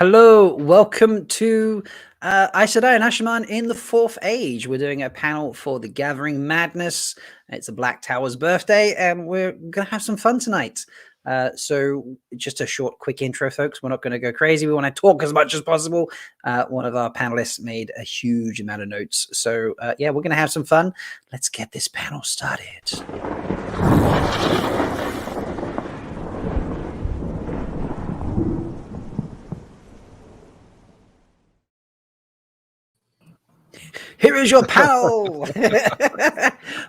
Hello, welcome to Aes Sedai and Asha'man in the Fourth Age. We're doing a panel for the Gathering Madness. It's the Black Tower's birthday, and we're going to have some fun tonight. So just a short, quick intro, folks. We're not going to go crazy. We want to talk as much as possible. One of our panelists made a huge amount of notes. So yeah, we're going to have some fun. Let's get this panel started. Here is your panel.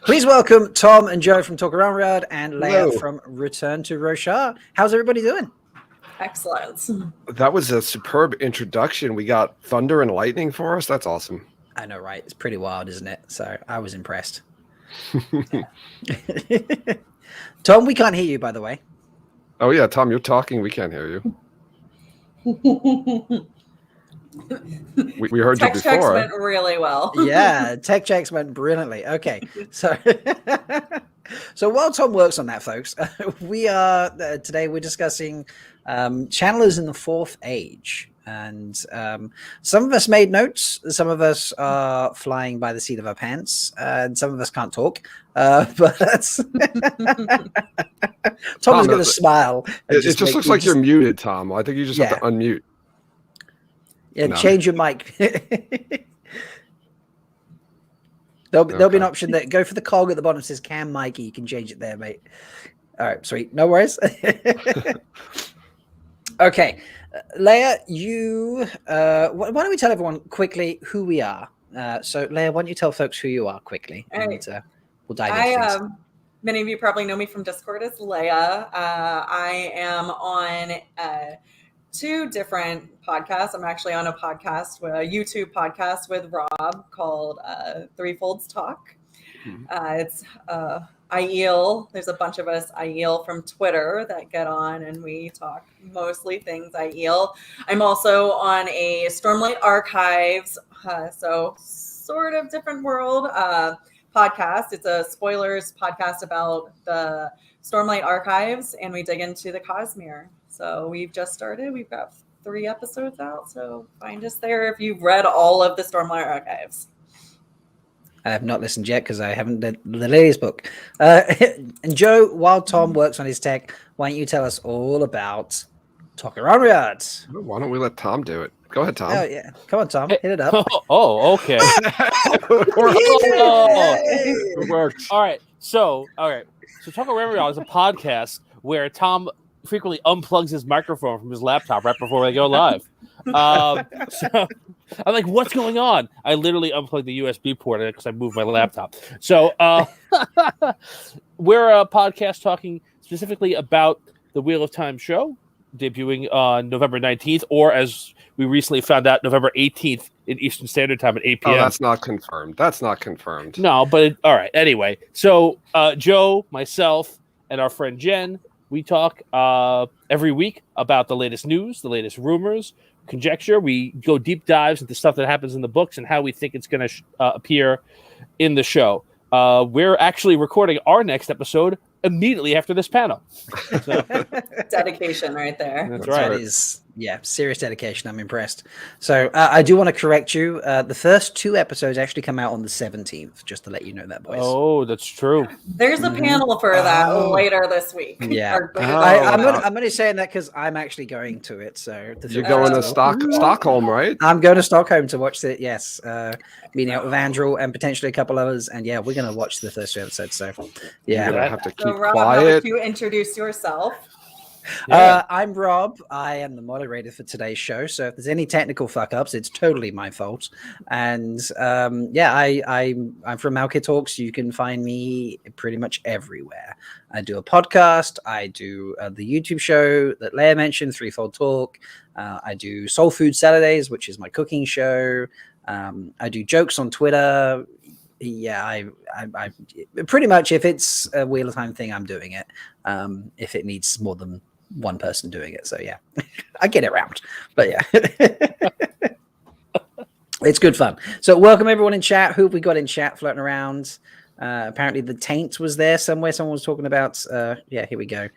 Please welcome Tom and Joe from Talk Around Riyadh and Leigh-a from Return to Roshar. How's everybody doing? Excellent. That was a superb introduction. We got thunder and lightning for us. That's awesome. I know, right? It's pretty wild, isn't it? So I was impressed. Tom, we can't hear you, by the way. Oh, yeah, Tom, you're talking. We can't hear you. We heard you before. Tech checks went really well. Yeah, tech checks went brilliantly. Okay, so so while Tom works on that, folks, we are today we're discussing channelers in the Fourth Age, and some of us made notes. Some of us are flying by the seat of our pants, and some of us can't talk. But that's Tom's going to smile. It just looks like you're muted, Tom. I think you just have to unmute. Yeah, change your mic. There'll be an option that go for the cog at the bottom that says Cam Mikey. You can change it there, mate. All right, sweet. No worries. Okay. Leigh-a, you why don't we tell everyone quickly who we are? So Leigh-a, why don't you tell folks who you are quickly? And we'll dive into things. Many of you probably know me from Discord as Leigh-a. I am on two different podcasts. I'm actually on a YouTube podcast with Rob called Threefolds Talk. It's Aiel. There's a bunch of us Aiel from Twitter that get on and we talk mostly things Aiel. I'm also on a Stormlight Archives, so sort of different world podcast. It's a spoilers podcast about the Stormlight Archives, and we dig into the Cosmere. So we've just started. We've got 3 episodes out. So find us there if you've read all of the Stormlight Archives. I have not listened yet because I haven't read the latest book. And Joe, while Tom works on his tech, why don't you tell us all about Talk Around Riyadh? Why don't we let Tom do it? Go ahead, Tom. Oh, yeah. Come on, Tom. Hit it up. Oh, okay. It works. All right. So Talk Around Riyadh is a podcast where Tom frequently unplugs his microphone from his laptop right before they go live. So I'm like, what's going on? I literally unplugged the USB port because I moved my laptop. So we're a podcast talking specifically about the Wheel of Time show, debuting on November 19th, or as we recently found out, November 18th in Eastern Standard Time at 8 p.m. Oh, that's not confirmed. No, but all right. Anyway, so Joe, myself, and our friend Jen, we talk every week about the latest news, the latest rumors, conjecture. We go deep dives into stuff that happens in the books and how we think it's going to appear in the show. We're actually recording our next episode immediately after this panel. So, dedication right there. That's right. That is, serious dedication. I'm impressed. So I do want to correct you. The first 2 episodes actually come out on the 17th, just to let you know that, boys. Oh, that's true. There's a panel for that later this week. Yeah. I'm only saying that because I'm actually going to it. So you're going to Stockholm, right? I'm going to Stockholm to watch it. Yes. Meeting out with Andrew and potentially a couple others. And yeah, we're going to watch the first 2 episodes. So yeah. You're going to have to keep Rob, quiet. How would you introduce yourself? I'm Rob. I am the moderator for today's show. So if there's any technical fuck ups, it's totally my fault. And I'm from Malkier Talks. You can find me pretty much everywhere. I do a podcast. I do the YouTube show that Leigh-a mentioned, Threefold Talk. I do Soul Food Saturdays, which is my cooking show. I do jokes on Twitter. Yeah, I pretty much, if it's a Wheel of Time thing, I'm doing it. If it needs more than one person doing it, so yeah, I get it around. But yeah, it's good fun. So welcome everyone in chat. Who have we got in chat floating around? Apparently, the taint was there somewhere. Someone was talking about. Yeah, here we go.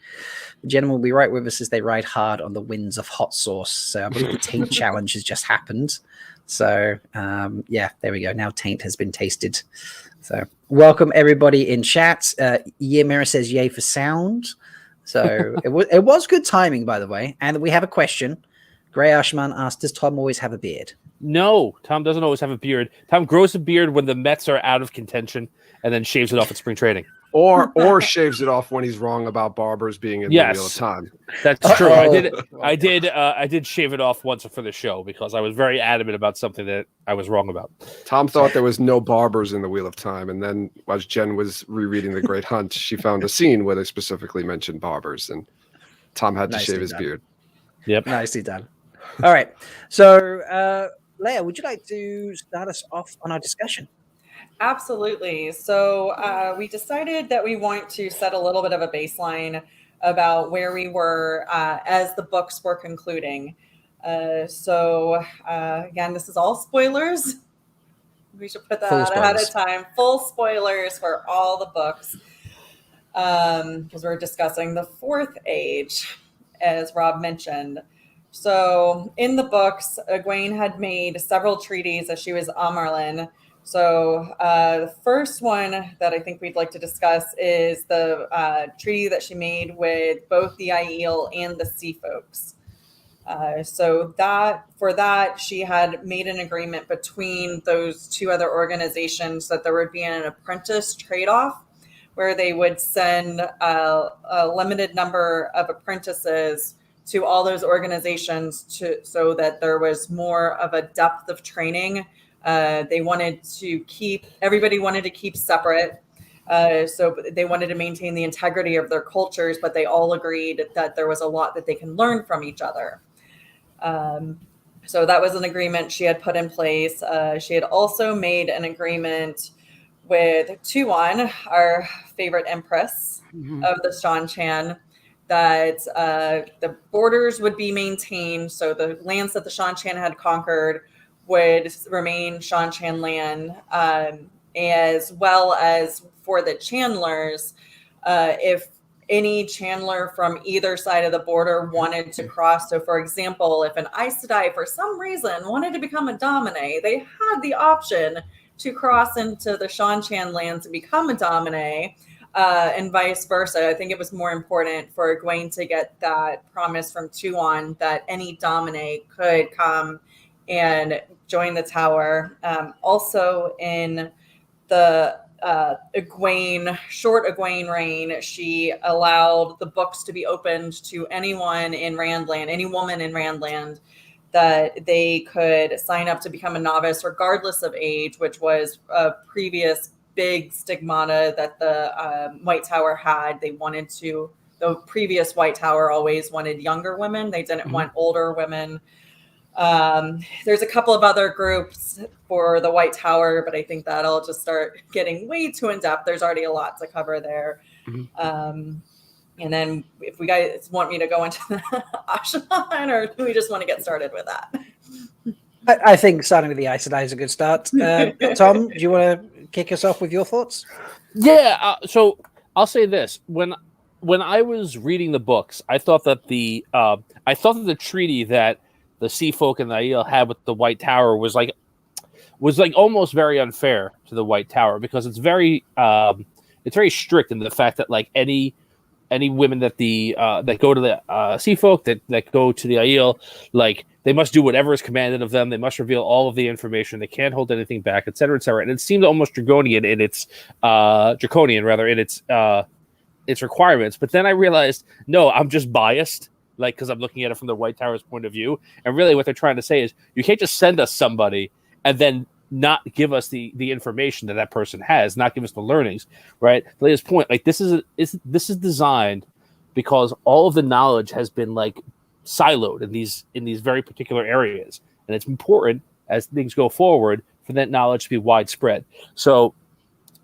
The gentleman will be right with us as they ride hard on the winds of hot sauce. So I believe the taint challenge has just happened. So yeah, there we go. Now taint has been tasted. So welcome everybody in chat. Ymira says yay for sound. So it was good timing, by the way. And we have a question. Grey Asha'man asked, does Tom always have a beard? No, Tom doesn't always have a beard. Tom grows a beard when the Mets are out of contention and then shaves it off at spring training. Or shaves it off when he's wrong about barbers being in the Wheel of Time. That's true. I did shave it off once for the show because I was very adamant about something that I was wrong about. Tom thought there was no barbers in the Wheel of Time, and then as Jen was rereading The Great Hunt, she found a scene where they specifically mentioned barbers, and Tom had to shave his beard. Yep, nicely done. All right, so Leigh-a, would you like to start us off on our discussion? Absolutely. So we decided that we want to set a little bit of a baseline about where we were as the books were concluding. So again, this is all spoilers. We should put that out ahead of time. Full spoilers for all the books because we're discussing the Fourth Age, as Rob mentioned. So in the books, Egwene had made several treaties as she was Amarlin. So the first one that I think we'd like to discuss is the treaty that she made with both the Aiel and the Sea Folks. So for that, she had made an agreement between those two other organizations that there would be an apprentice trade-off where they would send a limited number of apprentices to all those organizations so that there was more of a depth of training. Everybody wanted to keep separate. So they wanted to maintain the integrity of their cultures, but they all agreed that there was a lot that they can learn from each other. So that was an agreement she had put in place. She had also made an agreement with Tuon, our favorite empress of the Shan-Chan, that the borders would be maintained. So the lands that the Shan-Chan had conquered would remain Shan-Chan land, as well as for the Chandlers, if any Chandler from either side of the border wanted to cross. So, for example, if an Aes Sedai for some reason wanted to become a Domine, they had the option to cross into the Shan-Chan lands and become a Domine, and vice versa. I think it was more important for Egwene to get that promise from Tuon that any Domine could come and join the tower. Also in the short Egwene reign, she allowed the books to be opened to anyone in Randland, any woman in Randland, that they could sign up to become a novice regardless of age, which was a previous big stigmata that the White Tower had. The previous White Tower always wanted younger women. They didn't want older women. There's a couple of other groups for the White Tower, but I think that'll just start getting way too in depth. There's already a lot to cover there. And then if we guys want me to go into the Asha'man, or do we just want to get started with that? I think starting with the Aes Sedai is a good start. Tom, do you want to kick us off with your thoughts? Yeah. So I'll say this: when I was reading the books, I thought that the treaty that the Sea Folk and the Aiel had with the White Tower was like almost very unfair to the White Tower, because it's very strict in the fact that like any women that that go to the Sea Folk, that go to the Aiel, like they must do whatever is commanded of them. They must reveal all of the information. They can't hold anything back, et cetera, et cetera. And it seemed almost draconian in its requirements. But then I realized, no, I'm just biased, like, because I'm looking at it from the White Tower's point of view. And really what they're trying to say is you can't just send us somebody and then not give us the information that person has, not give us the learnings, right? To Leigh-a's point, like this is designed because all of the knowledge has been like siloed in these very particular areas. And it's important as things go forward for that knowledge to be widespread. So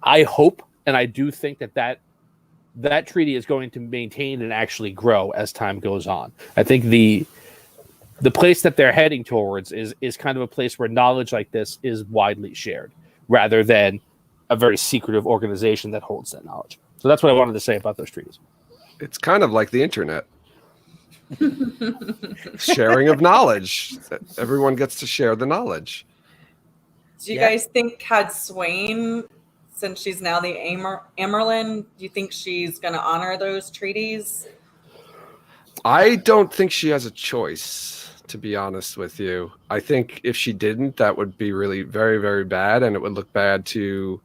I hope, and I do think that treaty is going to maintain and actually grow as time goes on. I think the place that they're heading towards is kind of a place where knowledge like this is widely shared, rather than a very secretive organization that holds that knowledge. So that's what I wanted to say about those treaties. It's kind of like the internet. Sharing of knowledge. Everyone gets to share the knowledge. Do you guys think Cadsuane, since she's now the Amyrlin, do you think she's going to honor those treaties? I don't think she has a choice, to be honest with you. I think if she didn't, that would be really very, very bad, and it would look bad to,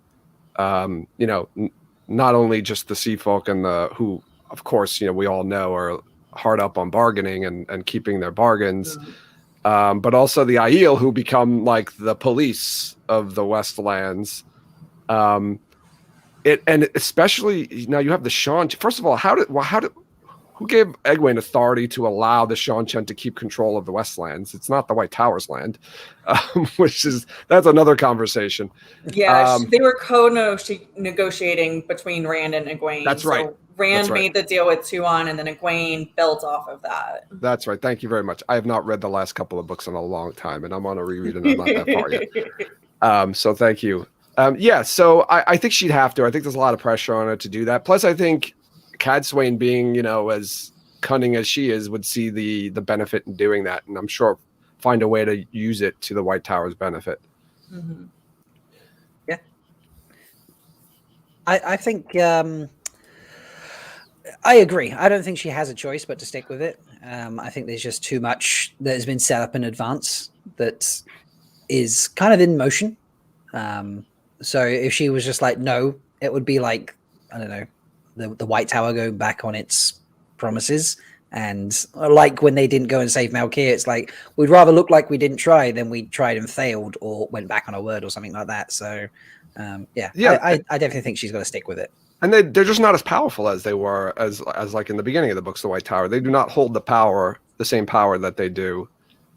not only just the Sea Folk and who, of course, we all know are hard up on bargaining and keeping their bargains, but also the Aiel, who become like the police of the Westlands. And especially now you have the Sean. First of all, who gave Egwene authority to allow the Seanchan to keep control of the Westlands? It's not the White Tower's land, that's another conversation. Yeah, they were co-negotiating between Rand and Egwene. That's right. So Rand made the deal with Tuon, and then Egwene built off of that. That's right. Thank you very much. I have not read the last couple of books in a long time, and I'm on a reread, and I'm not that far yet. So thank you. So I think she'd have to. I think there's a lot of pressure on her to do that. Plus, I think Cadsuane, being as cunning as she is, would see the benefit in doing that, and I'm sure find a way to use it to the White Tower's benefit. Mm-hmm. Yeah, I think I agree. I don't think she has a choice but to stick with it. I think there's just too much that has been set up in advance that is kind of in motion. So if she was just like, no, it would be like, I don't know, the White Tower going back on its promises. And like when they didn't go and save Malkier, it's like, we'd rather look like we didn't try than we tried and failed or went back on our word or something like that. So I definitely think she's got to stick with it. And they're just not as powerful as they were as like in the beginning of the books, the White Tower. They do not hold the same power that they do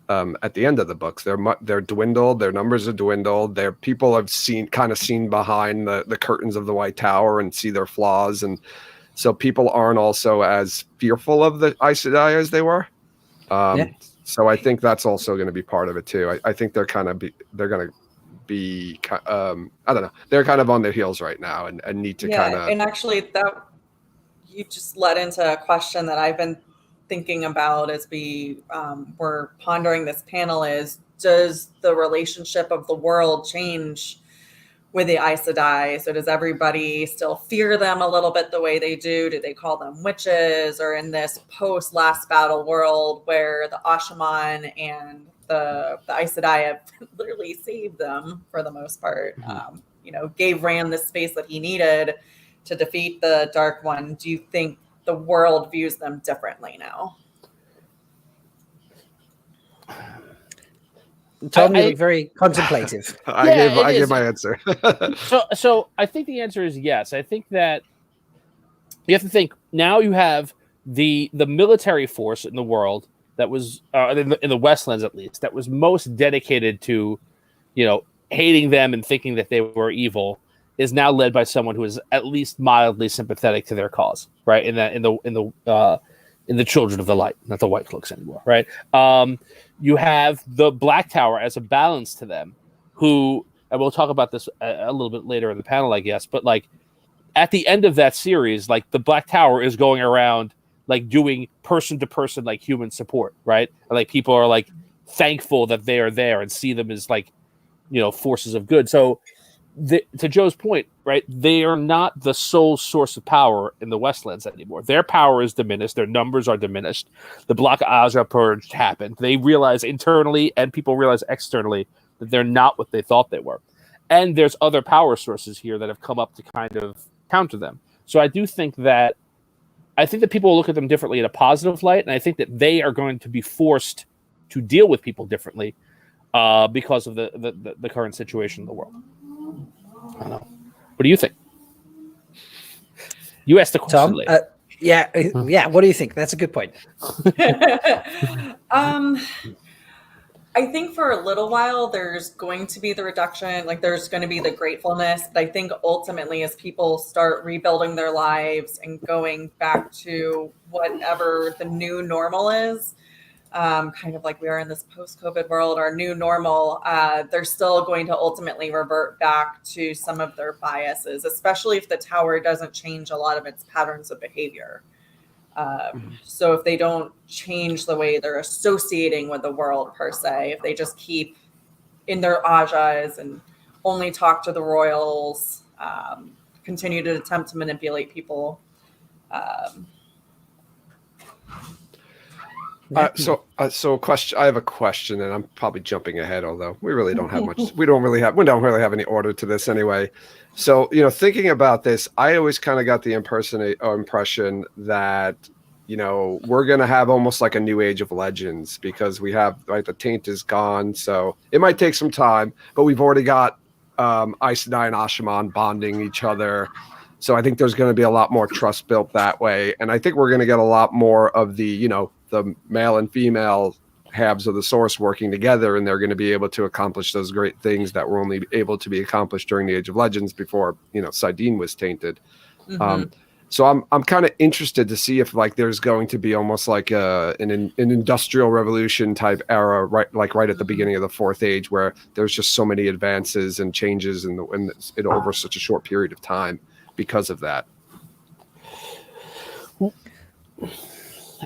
at the end of the books. They're dwindled. Their numbers are dwindled. Their people have seen behind the curtains of the White Tower and see their flaws, and so people aren't also as fearful of the Aes Sedai as they were. So I think that's also going to be part of it too. I think they're going to be I don't know. They're kind of on their heels right now and need to kind of. And actually, that you just led into a question that I've been thinking about as we were pondering this panel: is does the relationship of the world change with the Aes Sedai? So does everybody still fear them a little bit the way they do? Do they call them witches? Or in this post last battle world where the Asha'man and the Aes Sedai have literally saved them for the most part, gave Rand the space that he needed to defeat the Dark One. Do you think the world views them differently now? Tom, you look very contemplative. I gave my answer. So I think the answer is yes. I think that you have to think now you have the military force in the world that was in the Westlands, at least, that was most dedicated to, hating them and thinking that they were evil, is now led by someone who is at least mildly sympathetic to their cause, right? In the Children of the Light, not the White Cloaks anymore, right? You have the Black Tower as a balance to them, who, and we'll talk about this a little bit later in the panel, I guess, but like at the end of that series, like the Black Tower is going around like doing person to person like human support, right? And like people are like thankful that they are there and see them as like forces of good. So to Joe's point, right, they are not the sole source of power in the Westlands anymore. Their power is diminished. Their numbers are diminished. The Black Aja purge happened. They realize internally, and people realize externally, that they're not what they thought they were. And there's other power sources here that have come up to kind of counter them. So I think that people will look at them differently in a positive light, and I think that they are going to be forced to deal with people differently because of the current situation in the world. I don't know. What do you think? You asked the question. Tom, what do you think? That's a good point. I think for a little while there's going to be the reduction, like there's going to be the gratefulness, but I think ultimately as people start rebuilding their lives and going back to whatever the new normal is, kind of like we are in this post-COVID world, our new normal, they're still going to ultimately revert back to some of their biases, especially if the tower doesn't change a lot of its patterns of behavior. So if they don't change the way they're associating with the world per se, if they just keep in their ajas and only talk to the royals, continue to attempt to manipulate people. So a question. I have a question, and I'm probably jumping ahead, although we really don't have much. We don't really have any order to this anyway. So thinking about this, I always kind of got the impression that we're gonna have almost like a new age of legends, because we have the taint is gone, so it might take some time, but we've already got Aes Sedai and Asha'man bonding each other. So I think there's going to be a lot more trust built that way, and I think we're going to get a lot more of the the male and female halves of the source working together, and they're going to be able to accomplish those great things that were only able to be accomplished during the Age of Legends before Sidene was tainted. So I'm kind of interested to see if there's going to be almost like an industrial revolution type era, right at the beginning of the Fourth Age, where there's just so many advances and changes and it over such a short period of time because of that.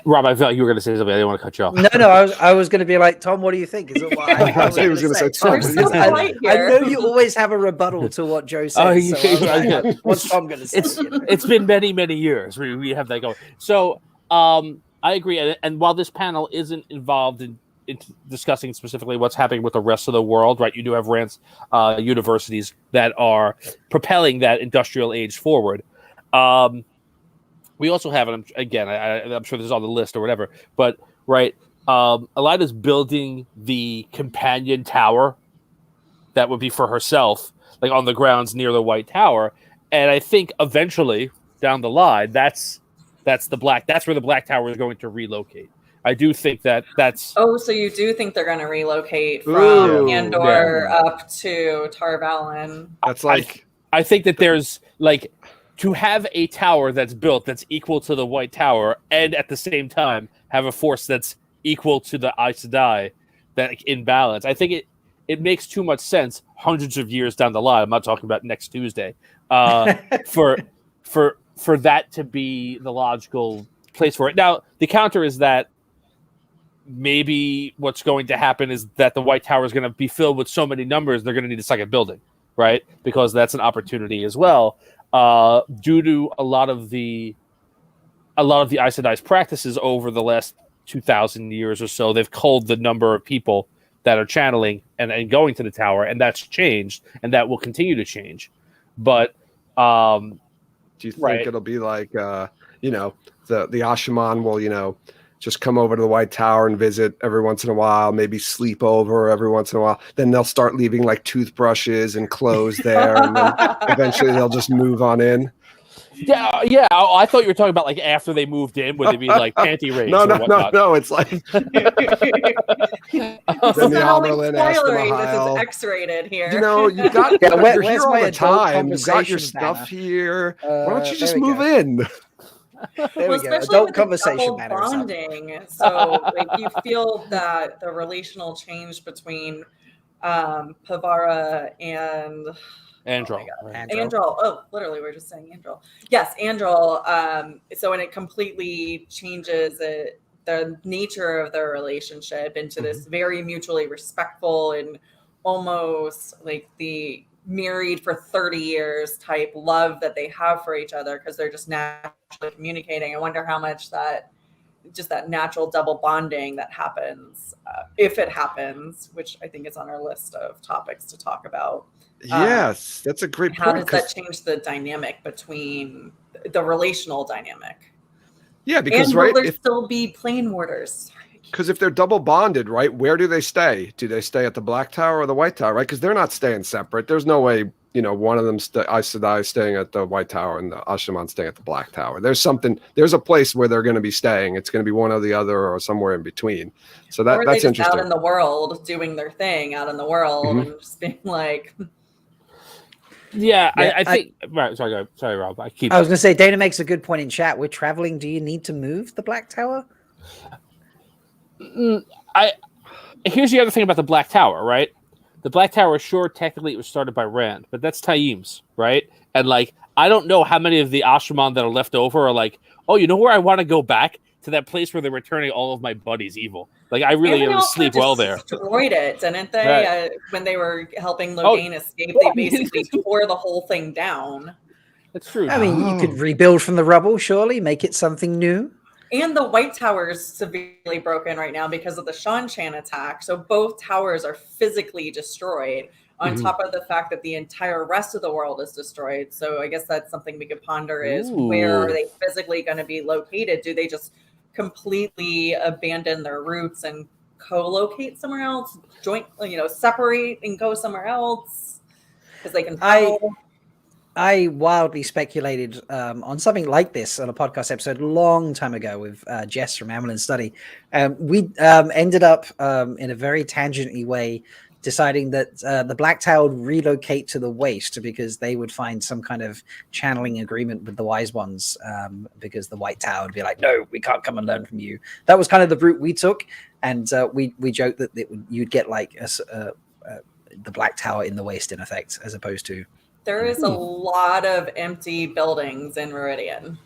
Rob, I felt like you were going to say something. I didn't want to cut you off. No, I was going to be like, Tom, what do you think? Is it what I was going to say? Tom, I know you always have a rebuttal to what Joe says. What's Tom going to say? It's been many, many years. We have that going. So I agree. And while this panel isn't involved in discussing specifically what's happening with the rest of the world, right? You do have universities that are propelling that industrial age forward. We also have, and again, I'm sure this is on the list or whatever, but right, Elida's building the companion tower that would be for herself, on the grounds near the White Tower, and I think eventually down the line, that's where the Black Tower is going to relocate. I do think that's. Oh, so you do think they're going to relocate from Andor up to Tar Valon? That's I think that there's to have a tower that's built that's equal to the White Tower, and at the same time have a force that's equal to the Aes Sedai, that in balance. I think it makes too much sense hundreds of years down the line. I'm not talking about next Tuesday. For that to be the logical place for it. Now, the counter is that maybe what's going to happen is that the White Tower is going to be filled with so many numbers, they're going to need a second building, right? Because that's an opportunity as well. Due to a lot of the Aes Sedai's practices over the last 2,000 years or so, they've culled the number of people that are channeling and going to the tower, and that's changed, and that will continue to change. But do you think it'll be the Asha'man will just come over to the White Tower and visit every once in a while, maybe sleep over every once in a while. Then they'll start leaving toothbrushes and clothes there, and then eventually they'll just move on in. Yeah. I thought you were talking about after they moved in, would it be panty raids? No. It's then the Almerlin asked them a This is X-rated here. You got you're here all the time. You got your stuff here. Why don't you just move in? There we go. Especially Adult with conversation the double bonding. So you feel that the relational change between Pavara and Andral. Andral. Oh, literally, we're just saying Andral. Yes, Andral. So when it completely changes the nature of their relationship into this very mutually respectful and almost the married for 30 years type love that they have for each other, because they're just naturally communicating. I wonder how much that natural double bonding that happens, if it happens, which I think is on our list of topics to talk about. Yes, that's a great point. How does that change the dynamic between the relational dynamic? Yeah, because will there still be plane warders? Because if they're double bonded, right, where do they stay? Do they stay at the Black Tower or the White Tower, right? Because they're not staying separate. There's no way, one of them, Aes Sedai staying at the White Tower and the Asha'man staying at the Black Tower. There's a place where they're going to be staying. It's going to be one or the other or somewhere in between. So that's interesting. Out in the world, doing their thing out in the world and just being Yeah, I think. Right, sorry, Rob. I was going to say, Dana makes a good point in chat. We're traveling. Do you need to move the Black Tower? Here's the other thing about the Black Tower, right? The Black Tower, sure, technically it was started by Rand, but that's Taim's, right? And like, I don't know how many of the Asha'man that are left over are like, oh, you know where I want to go back? To that place where they're returning all of my buddies evil. Like, I really don't sleep well there. Destroyed it, didn't they? Right. When they were helping Logain escape, they basically tore the whole thing down. That's true. I mean, you could rebuild from the rubble, surely, make it something new. And the White Tower is severely broken right now because of the Shan attack. So both towers are physically destroyed, on top of the fact that the entire rest of the world is destroyed. So I guess that's something we could ponder is where are they physically going to be located? Do they just completely abandon their roots and co-locate somewhere else, separate and go somewhere else because they can travel? I wildly speculated on something like this on a podcast episode a long time ago with Jess from Amelin Study. We ended up in a very tangentially way deciding that the Black Tower would relocate to the Waste because they would find some kind of channeling agreement with the Wise Ones, because the White Tower would be like, no, we can't come and learn from you. That was kind of the route we took, and we joked that you'd get like the Black Tower in the Waste in effect, as opposed to... There is a lot of empty buildings in Viridian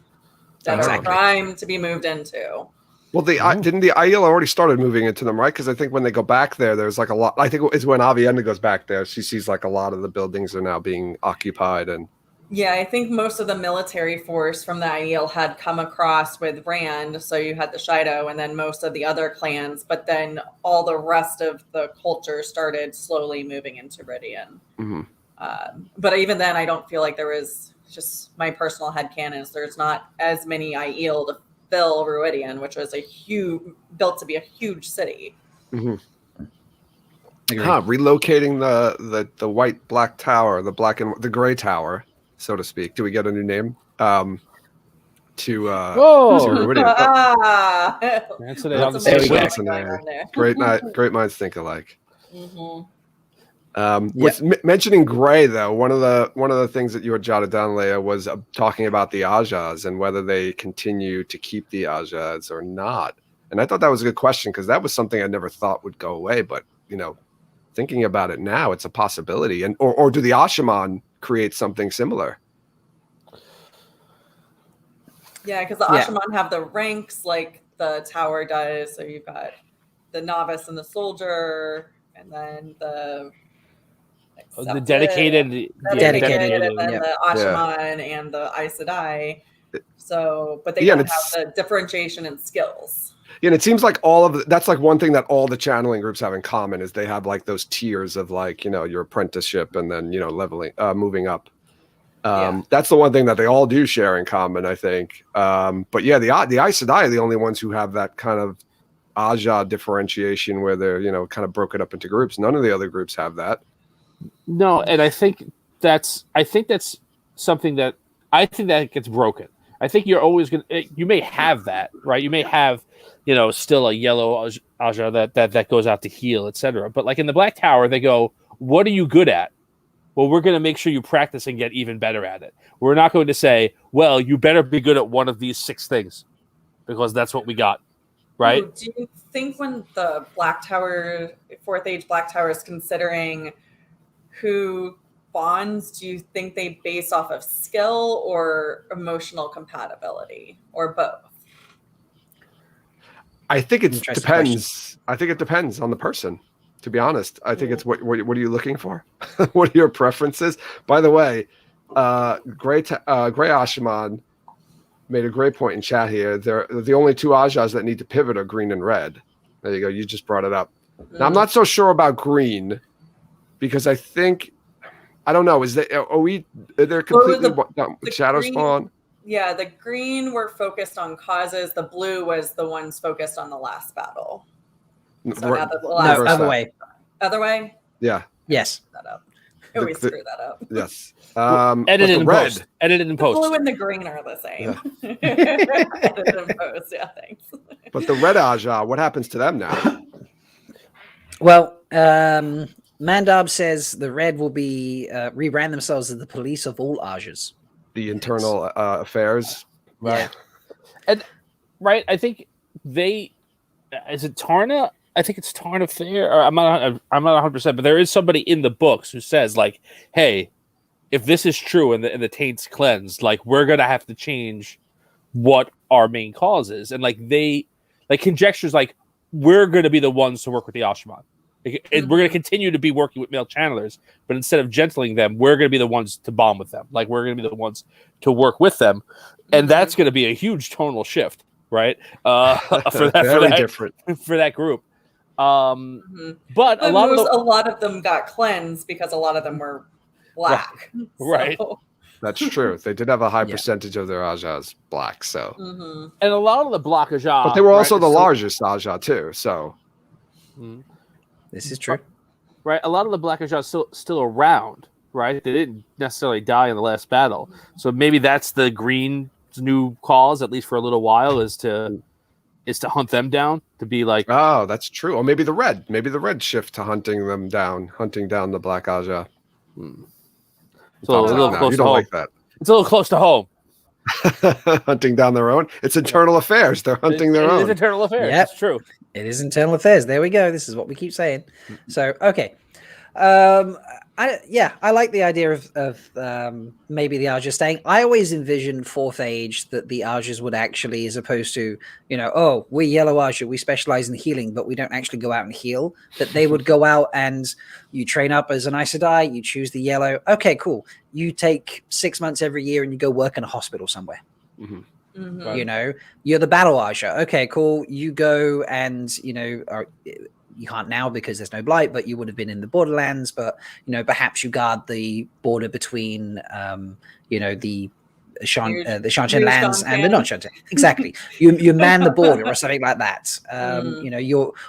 that are primed to be moved into. Well, didn't the Aiel already started moving into them, right? Because I think when they go back there's like a lot. I think it's when Aviendha goes back there, she sees like a lot of the buildings are now being occupied. And yeah, I think most of the military force from the Aiel had come across with Rand. So you had the Shido and then most of the other clans, but then all the rest of the culture started slowly moving into Viridian. But even then, I don't feel like there was, just my personal headcanon is there's not as many Aiel to fill Viridian, which was built to be a huge city. Relocating the white black tower, the gray tower, so to speak. Do we get a new name? To Viridian. That's Great minds think alike. Mentioning Gray, though, one of the things that you had jotted down, Leigh-a, was talking about the Ajahs and whether they continue to keep the Ajahs or not. And I thought that was a good question because that was something I never thought would go away. But thinking about it now, it's a possibility. And or do the Asha'man create something similar? Yeah, because the Asha'man have the ranks like the tower does. So you've got the novice and the soldier, and then the dedicated, and then the Asha'man and the Aes Sedai. So, but they don't have the differentiation in skills. Yeah, and it seems like that's like one thing that all the channeling groups have in common is they have like those tiers of like your apprenticeship and then leveling, moving up. That's the one thing that they all do share in common, I think. But yeah, the Aes Sedai are the only ones who have that kind of Ajah differentiation where they're kind of broken up into groups. None of the other groups have that. No, and I think that's something that gets broken. I think you're always you may have that, right? You may have still a yellow Ajah that goes out to heal, etc. But like in the Black Tower, they go, what are you good at? Well, we're going to make sure you practice and get even better at it. We're not going to say, well, you better be good at one of these 6 things because that's what we got. Right? Do you think when the Black Tower, 4th Age Black Tower is considering who bonds, do you think they base off of skill or emotional compatibility or both? I think it depends. I think it depends on the person, to be honest. I think it's what are you looking for? What are your preferences? By the way, Gray Asha'man made a great point in chat here. They're the only 2 Ajahs that need to pivot are green and red. There you go. You just brought it up. Now, I'm not so sure about green because I don't know. They're completely shadow spawn? Yeah, the green were focused on causes. The blue was the ones focused on the last battle. So other way. Other way? Yeah. Yes. That up. We screw that up. Yes. Edited in post. Edited in post. The blue and the green are the same. Edited in post. Yeah, thanks. But the red Ajah, what happens to them now? Well, Mandab says the red will be rebrand themselves as the police of all Ajahs. The internal affairs. Right. Yeah. And I think they is it Tarna? I think it's Tarna Fair. Or I'm not 100%, but there is somebody in the books who says like, "Hey, if this is true and the taint's cleansed, like we're gonna have to change what our main cause is." And like they like conjectures like we're gonna be the ones to work with the Asha'man. Like, we're gonna continue to be working with male channelers, but instead of gentling them, we're gonna be the ones to bond with them. Like we're gonna be the ones to work with them, and that's gonna be a huge tonal shift, right? For that different for that group. But a a lot of them got cleansed because a lot of them were black. Right. So. That's true. They did have a high percentage of their Ajahs black, so. And a lot of the Black Ajah, but they were also the largest Ajah too. So. This is true. Right, a lot of the Black Ajah still around. Right, they didn't necessarily die in the last battle, so maybe that's the Green's new cause, at least for a little while, is to hunt them down, to be like, oh, that's true. Or maybe the red shift to hunting down the Black Ajah. So a little close you to don't home. like that. It's a little close to home. Hunting down their own. It's internal affairs. They're hunting their own. It is internal affairs. Yep. It's true. It is internal affairs. There we go. This is what we keep saying. So, okay. I like the idea of maybe the Arjas staying. I always envisioned Fourth Age that the Arjas would actually, as opposed to, oh, we're Yellow Arja, we specialize in healing, but we don't actually go out and heal. That they would go out and you train up as an Aes Sedai, you choose the yellow. Okay, cool. You take 6 months every year and you go work in a hospital somewhere. You're the Battle Arja. Okay, cool. You go and you can't now because there's no blight, but you would have been in the borderlands. But perhaps you guard the border between the Shan lands and the non-Shan. Exactly. You man the border or something like that.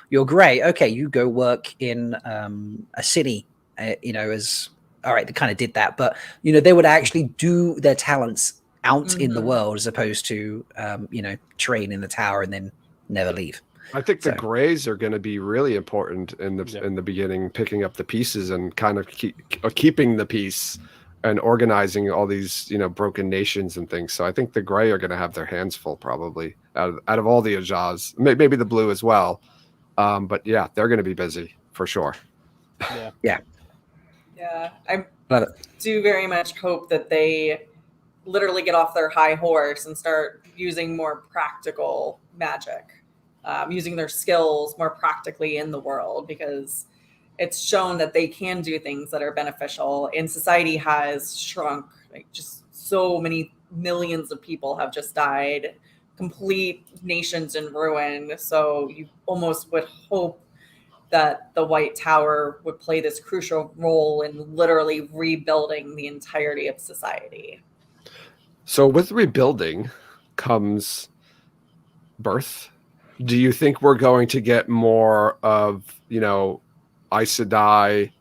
You're great. Okay, you go work in a city. As all right, they kind of did that, but they would actually do their talents out in the world as opposed to train in the tower and then never leave. I think the Greys are going to be really important in the beginning, picking up the pieces and kind of keeping the peace and organizing all these broken nations and things. So I think the Grey are going to have their hands full probably out of all the Ajahs, maybe the Blue as well. But yeah, they're going to be busy for sure. Yeah. I do very much hope that they literally get off their high horse and start using more practical magic. Using their skills more practically in the world, because it's shown that they can do things that are beneficial, and society has shrunk. Like, just so many millions of people have just died, complete nations in ruin. So you almost would hope that the White Tower would play this crucial role in literally rebuilding the entirety of society. So with rebuilding comes birth. Do you think we're going to get more of, Aes Sedai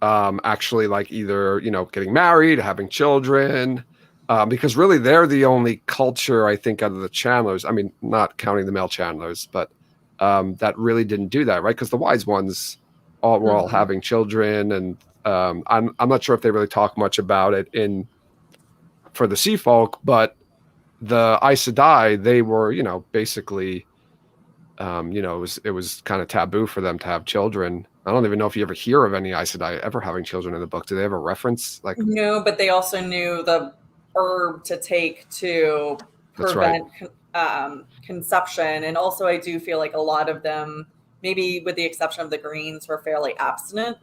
actually like either, getting married, having children? Because really they're the only culture, I think, out of the channelers. I mean, not counting the male channelers, but that really didn't do that, right? Because the wise ones were all having children. And I'm not sure if they really talk much about it for the Sea Folk, but the Aes Sedai, they were, basically... it was kind of taboo for them to have children. I don't even know if you ever hear of any Aes Sedai ever having children in the book. Do they ever reference No, but they also knew the herb to take to prevent conception. And also I do feel like a lot of them, maybe with the exception of the Greens, were fairly abstinent.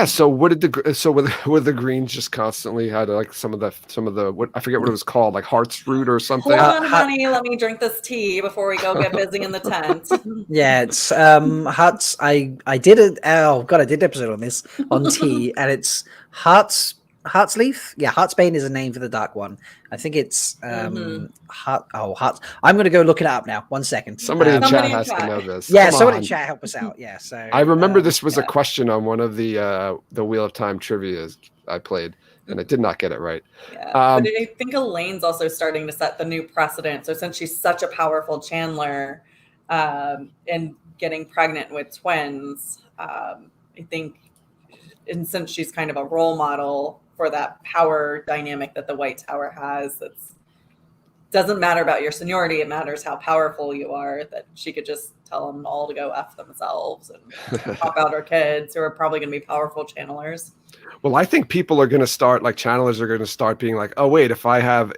So what did the Greens just constantly had some of the what I forget what it was called, like heart's root or something. Hold on, honey, let me drink this tea before we go get busy in the tent. Yeah, it's hearts. I did it. Oh god, I did an episode on this on tea, and it's heart's leaf. Yeah, heartsbane is a name for the dark one. I think it's hearts. I'm gonna go look it up now. 1 second. Somebody in chat has to know this. Yeah, somebody in chat help us out. Yeah, so I remember this was a question on one of the Wheel of Time trivias I played, and I did not get it right. Yeah, but I think Elaine's also starting to set the new precedent. So since she's such a powerful Chandler, and getting pregnant with twins, I think, and since she's kind of a role model for that power dynamic that the White Tower has, that's doesn't matter about your seniority. It matters how powerful you are, that she could just tell them all to go F themselves and pop out her kids who are probably going to be powerful channelers. Well, I think people are going to start, like channelers are going to start being like, oh, wait, if I have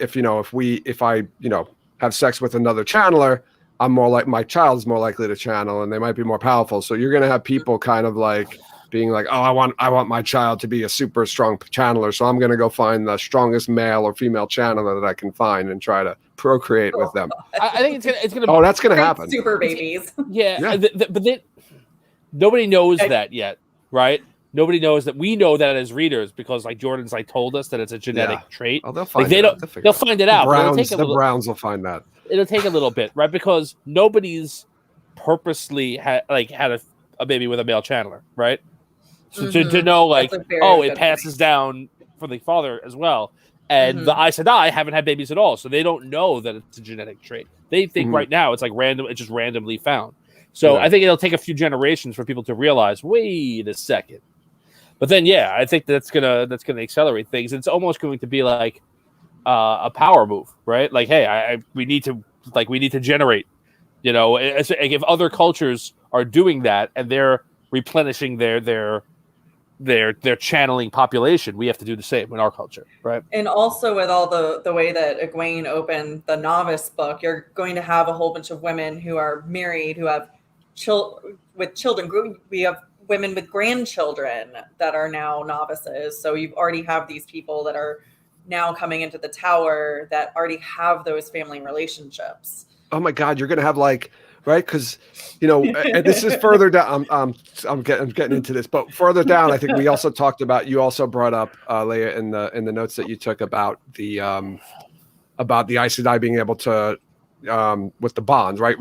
sex with another channeler, I'm more like, my child's more likely to channel and they might be more powerful. So you're going to have people kind of like being like, oh, I want my child to be a super strong channeler. So I'm going to go find the strongest male or female channeler that I can find and try to procreate with them. I think it's gonna. Oh, that's going to happen. Super babies. Yeah. But nobody knows that yet, right? Nobody knows that. We know that as readers because, like Jordan's, like told us that it's a genetic trait. Oh, they'll find it out. They'll find it out. The Browns will find that. It'll take a little bit, right? Because nobody's purposely had a baby with a male channeler, right? So to know, like, it passes down for the father as well. And the Aes Sedai haven't had babies at all, so they don't know that it's a genetic trait. They think right now it's like random. It's just randomly found. So I think it'll take a few generations for people to realize. Wait a second. But then, I think that's gonna accelerate things. It's almost going to be like a power move, right? Like, hey, we need to generate. You know, if other cultures are doing that and they're replenishing their channeling population, we have to do the same in our culture, right? And also with all the way that Egwene opened the novice book, you're going to have a whole bunch of women who are married, who have children. We have women with grandchildren that are now novices. So you already have these people that are now coming into the tower that already have those family relationships. Oh my God, you're going to have like, right? Because, and this is further down. I'm getting into this, but further down, I think we also talked about, you also brought up, Leigh-a, in the notes that you took about the Aes Sedai being able to, with the bonds, right?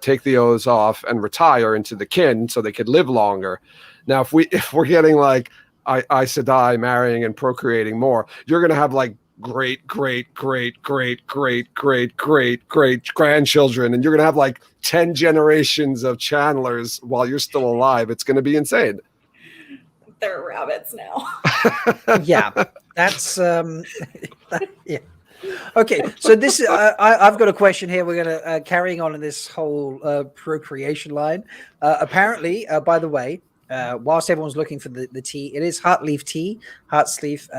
Take the oaths off and retire into the kin so they could live longer. Now, if we're getting like Aes Sedai marrying and procreating more, you're going to have like great grandchildren, and you're going to have like 10 generations of channelers while you're still alive. It's going to be insane. They're rabbits now. Yeah, that's yeah. Okay, so this I've got a question here. We're going to carrying on in this whole procreation line. Apparently, by the way, whilst everyone's looking for the tea, it is Heartleaf tea. Heartleaf.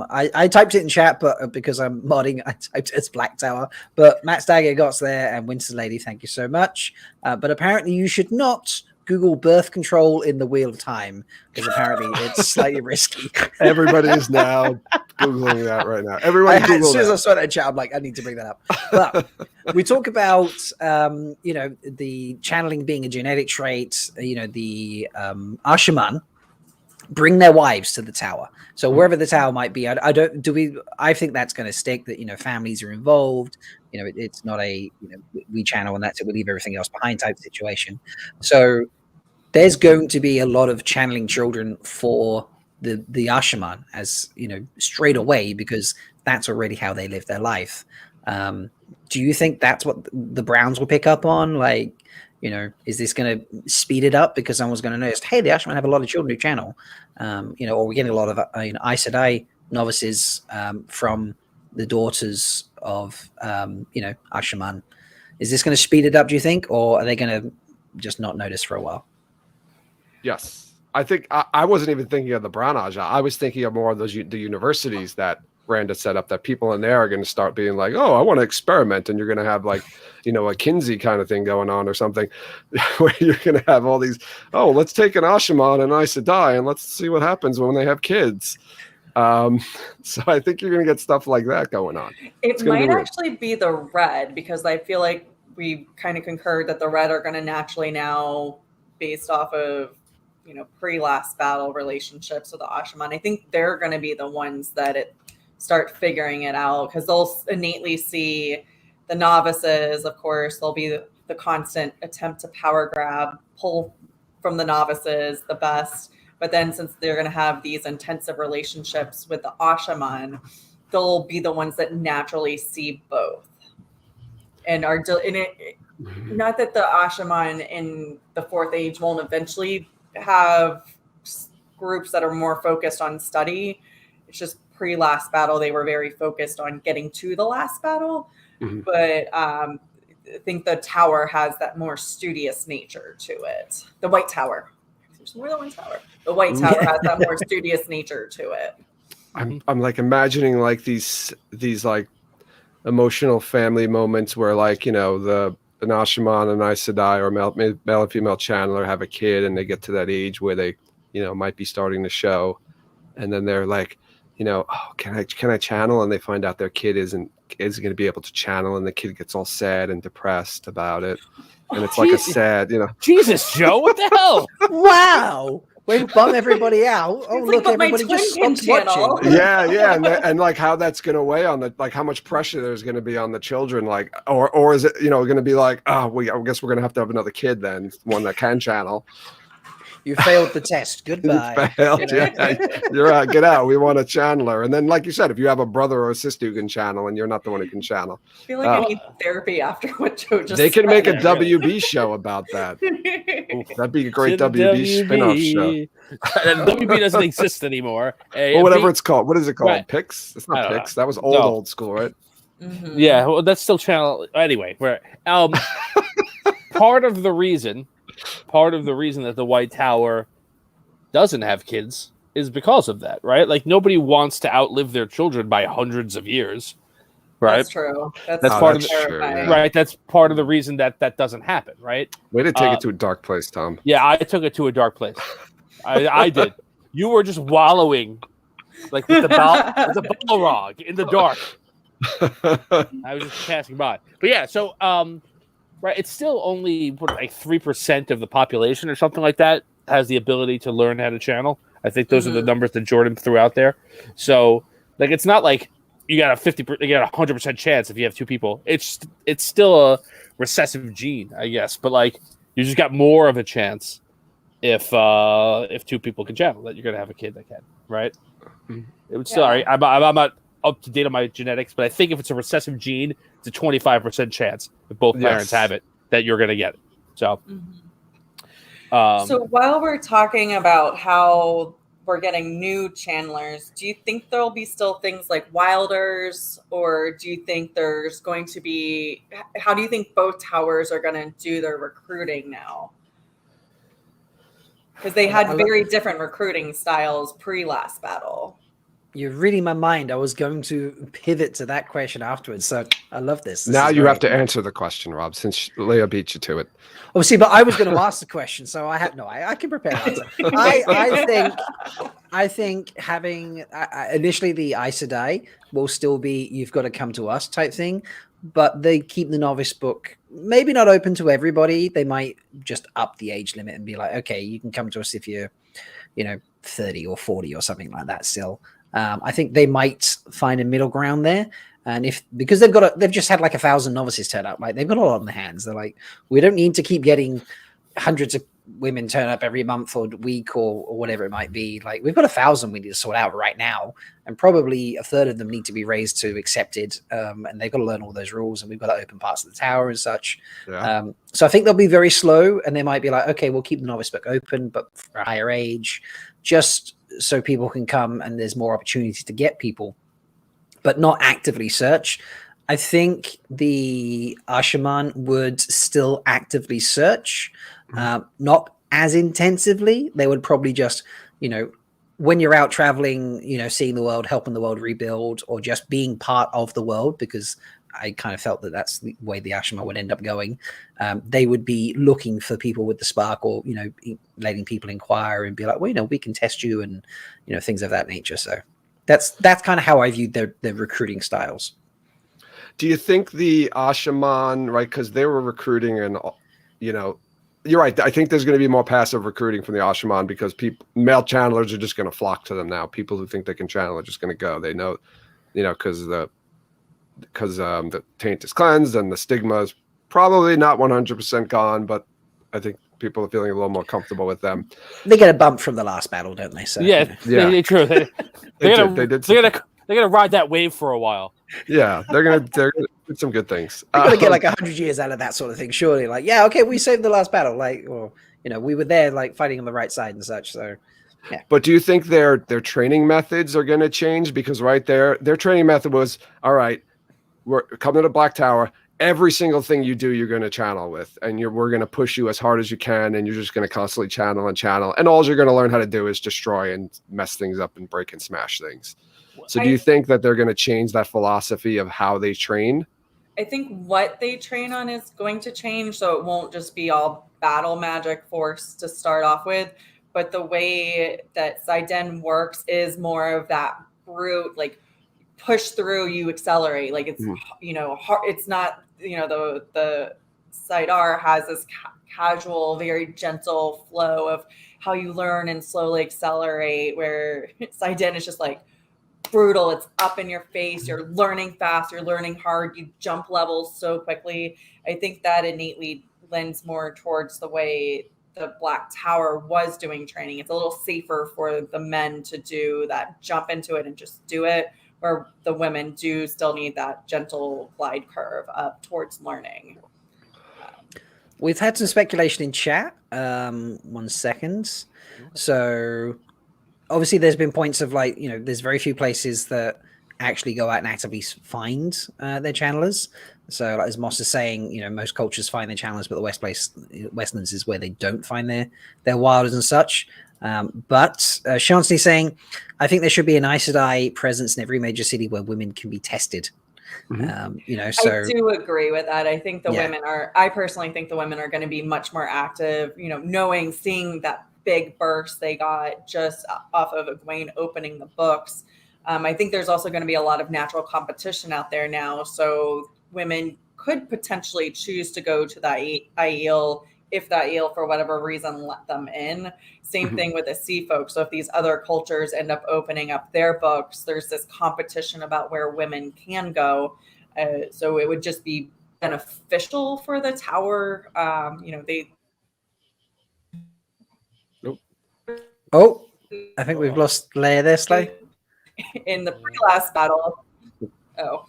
I typed it in chat, but because I'm modding, I typed it as Black Tower. But Matt Stagger got there, and Winston Lady, thank you so much. But apparently, you should not Google birth control in the Wheel of Time, because apparently it's slightly risky. Everybody is now Googling that right now. Everyone as soon as I saw that in chat, I'm like, I need to bring that up. But we talk about, the channeling being a genetic trait, the Asha'man bring their wives to the tower. So wherever the tower might be, I think that's going to stick, that, families are involved. It's not a, we channel and that's it. We leave everything else behind type situation. So there's going to be a lot of channeling children for the Asha'man, as straight away, because that's already how they live their life. Do you think that's what the Browns will pick up on? Like, is this going to speed it up because someone's going to notice, hey, the Asha'man have a lot of children who channel, or we're getting a lot of Aes Sedai novices from the daughters of Asha'man. Is this going to speed it up, do you think, or are they going to just not notice for a while? Yes, I think I wasn't even thinking of the Brown Aja. I was thinking of more of the universities that Randa set up, that people in there are going to start being like, oh, I want to experiment, and you're going to have like a Kinsey kind of thing going on or something, where you're going to have all these, oh, let's take an Asha'man and Aes Sedai and let's see what happens when they have kids. So I think you're going to get stuff like that going on. It might actually be the Red, because I feel like we kind of concurred that the Red are going to naturally now, based off of pre-last battle relationships with the Asha'man, I think they're going to be the ones that start figuring it out, because they'll innately see the novices. Of course, there'll be the constant attempt to power grab, pull from the novices the best. But then, since they're going to have these intensive relationships with the Asha'man, they'll be the ones that naturally see both, and are in it. Not that the Asha'man in the Fourth Age won't eventually have groups that are more focused on study. It's just pre-last battle, they were very focused on getting to the last battle. but I think the tower has that more studious nature to it. The White Tower. There's more than one tower. The White Tower has that more studious nature to it. I'm like imagining like these like emotional family moments where like, you know, an Asha'man and Aes Sedai or male and female channeler have a kid and they get to that age where they, you know, might be starting to show, and then they're like, you know, oh, can I channel? And they find out their kid isn't going to be able to channel, and the kid gets all sad and depressed about it. And it's like a sad, you know. Jesus, Joe, what the hell? Wow. We bum everybody out. Oh, look, everybody just stopped watching. Yeah. And like how that's going to weigh on like how much pressure there's going to be on the children. Like, or is it, you know, going to be like, oh, I guess we're going to have another kid then, one that can channel. You failed the test. Goodbye. You failed. Yeah. You're out. Get out. We want a channeler. And then, like you said, if you have a brother or a sister who can channel and you're not the one who can channel. I feel like I need therapy after what Joe just They can said. make a WB show about that. That'd be a great WB spin-off show. And WB doesn't exist anymore. Or whatever it's called. What is it called? Right. Pix? It's not Pix. That was No. old school, right? Mm-hmm. Yeah, well, that's still channel. Anyway, part of the reason that the White Tower doesn't have kids is because of that, right? Like nobody wants to outlive their children by hundreds of years, right? That's true. That's part of the terrifying. right. That's part of the reason that doesn't happen, right? Way to take it to a dark place, Tom. Yeah, I took it to a dark place. I did. You were just wallowing like with the Balrog in the dark. I was just passing by. But yeah, so right, it's still only like 3% of the population or something like that has the ability to learn how to channel. I think those are the numbers that Jordan threw out there. So like it's not like you got a 100% chance if you have two people. It's still a recessive gene, I guess, but like you just got more of a chance if two people can channel that you're gonna have a kid that can, right? It would still. I'm not up to date on my genetics, but I think if it's a recessive gene, it's a 25% chance if both parents have it that you're gonna get it. So. So while we're talking about how we're getting new channelers, do you think there'll be still things like wilders, or do you think there's going to be, how do you think both towers are going to do their recruiting now? Because they had very different recruiting styles pre-last battle. You're reading my mind. I was going to pivot to that question afterwards. So I love this. Now you have to answer the question, Rob, since Leigh-a beat you to it. Oh, see, but I was going to ask the question, so I can prepare an answer. I think having initially the Aes Sedai will still be you've got to come to us type thing, but they keep the novice book maybe not open to everybody. They might just up the age limit and be like, okay, you can come to us if you're, 30 or 40 or something like that. Still, I think they might find a middle ground there. And because they've just had like 1,000 novices turn up, like they've got a lot on their hands. They're like, we don't need to keep getting hundreds of women turn up every month or week or whatever it might be. Like we've got 1,000 we need to sort out right now, and probably a third of them need to be raised to accepted. And they've got to learn all those rules, and we've got to open parts of the tower and such. Yeah. So I think they'll be very slow, and they might be like, okay, we'll keep the novice book open, but for a higher age, just so people can come and there's more opportunity to get people, but not actively search. I think the Asha'man would still actively search, not as intensively. They would probably just, when you're out traveling, seeing the world, helping the world rebuild, or just being part of the world, because I kind of felt that that's the way the Asha'man would end up going. They would be looking for people with the spark, or, letting people inquire and be like, well, we can test you, and, things of that nature. So that's kind of how I viewed their recruiting styles. Do you think the Asha'man, right, because they were recruiting and, you're right. I think there's going to be more passive recruiting from the Asha'man because male channelers are just going to flock to them now. People who think they can channel are just going to go. They know, because the taint is cleansed and the stigma is probably not 100% gone, but I think people are feeling a little more comfortable with them. They get a bump from the last battle, don't they? So They true. They're gonna ride that wave for a while. Yeah, they're gonna do some good things. They're gonna get like 100 years out of that sort of thing, surely. Like, yeah, okay, we saved the last battle. Like, or we were there, like fighting on the right side and such. So, yeah. But do you think their training methods are going to change? Because their training method was all right. we're coming to Black Tower. Every single thing you do, you're going to channel with, and we're going to push you as hard as you can, and you're just going to constantly channel, and all you're going to learn how to do is destroy and mess things up and break and smash things. So do you think that they're going to change that philosophy of how they train? I think what they train on is going to change, so it won't just be all battle magic force to start off with, but the way that Saiden works is more of that brute, like push through, you accelerate. Like it's hard. It's not the Saidar has this casual, very gentle flow of how you learn and slowly accelerate, where Saiden is just like brutal. It's up in your face. You're learning fast. You're learning hard. You jump levels so quickly. I think that innately lends more towards the way the Black Tower was doing training. It's a little safer for the men to do that, jump into it and just do it, where the women do still need that gentle glide curve up towards learning. We've had some speculation in chat. 1 second. So obviously there's been points of like, there's very few places that actually go out and actively find their channelers. So like, as Moss is saying, most cultures find their channelers, but the Westlands is where they don't find their wilders and such. But Shansley saying, I think there should be an Aes Sedai presence in every major city where women can be tested. I do agree with that. I think I personally think the women are going to be much more active, seeing that big burst they got just off of Egwene opening the books. I think there's also going to be a lot of natural competition out there now. So women could potentially choose to go to that Aiel if that Aiel, for whatever reason, let them in. Same thing with the sea folk. So if these other cultures end up opening up their books, there's this competition about where women can go. So it would just be beneficial for the tower. Oh, I think we've lost Leigh-a there, Slay. In the last battle. Oh,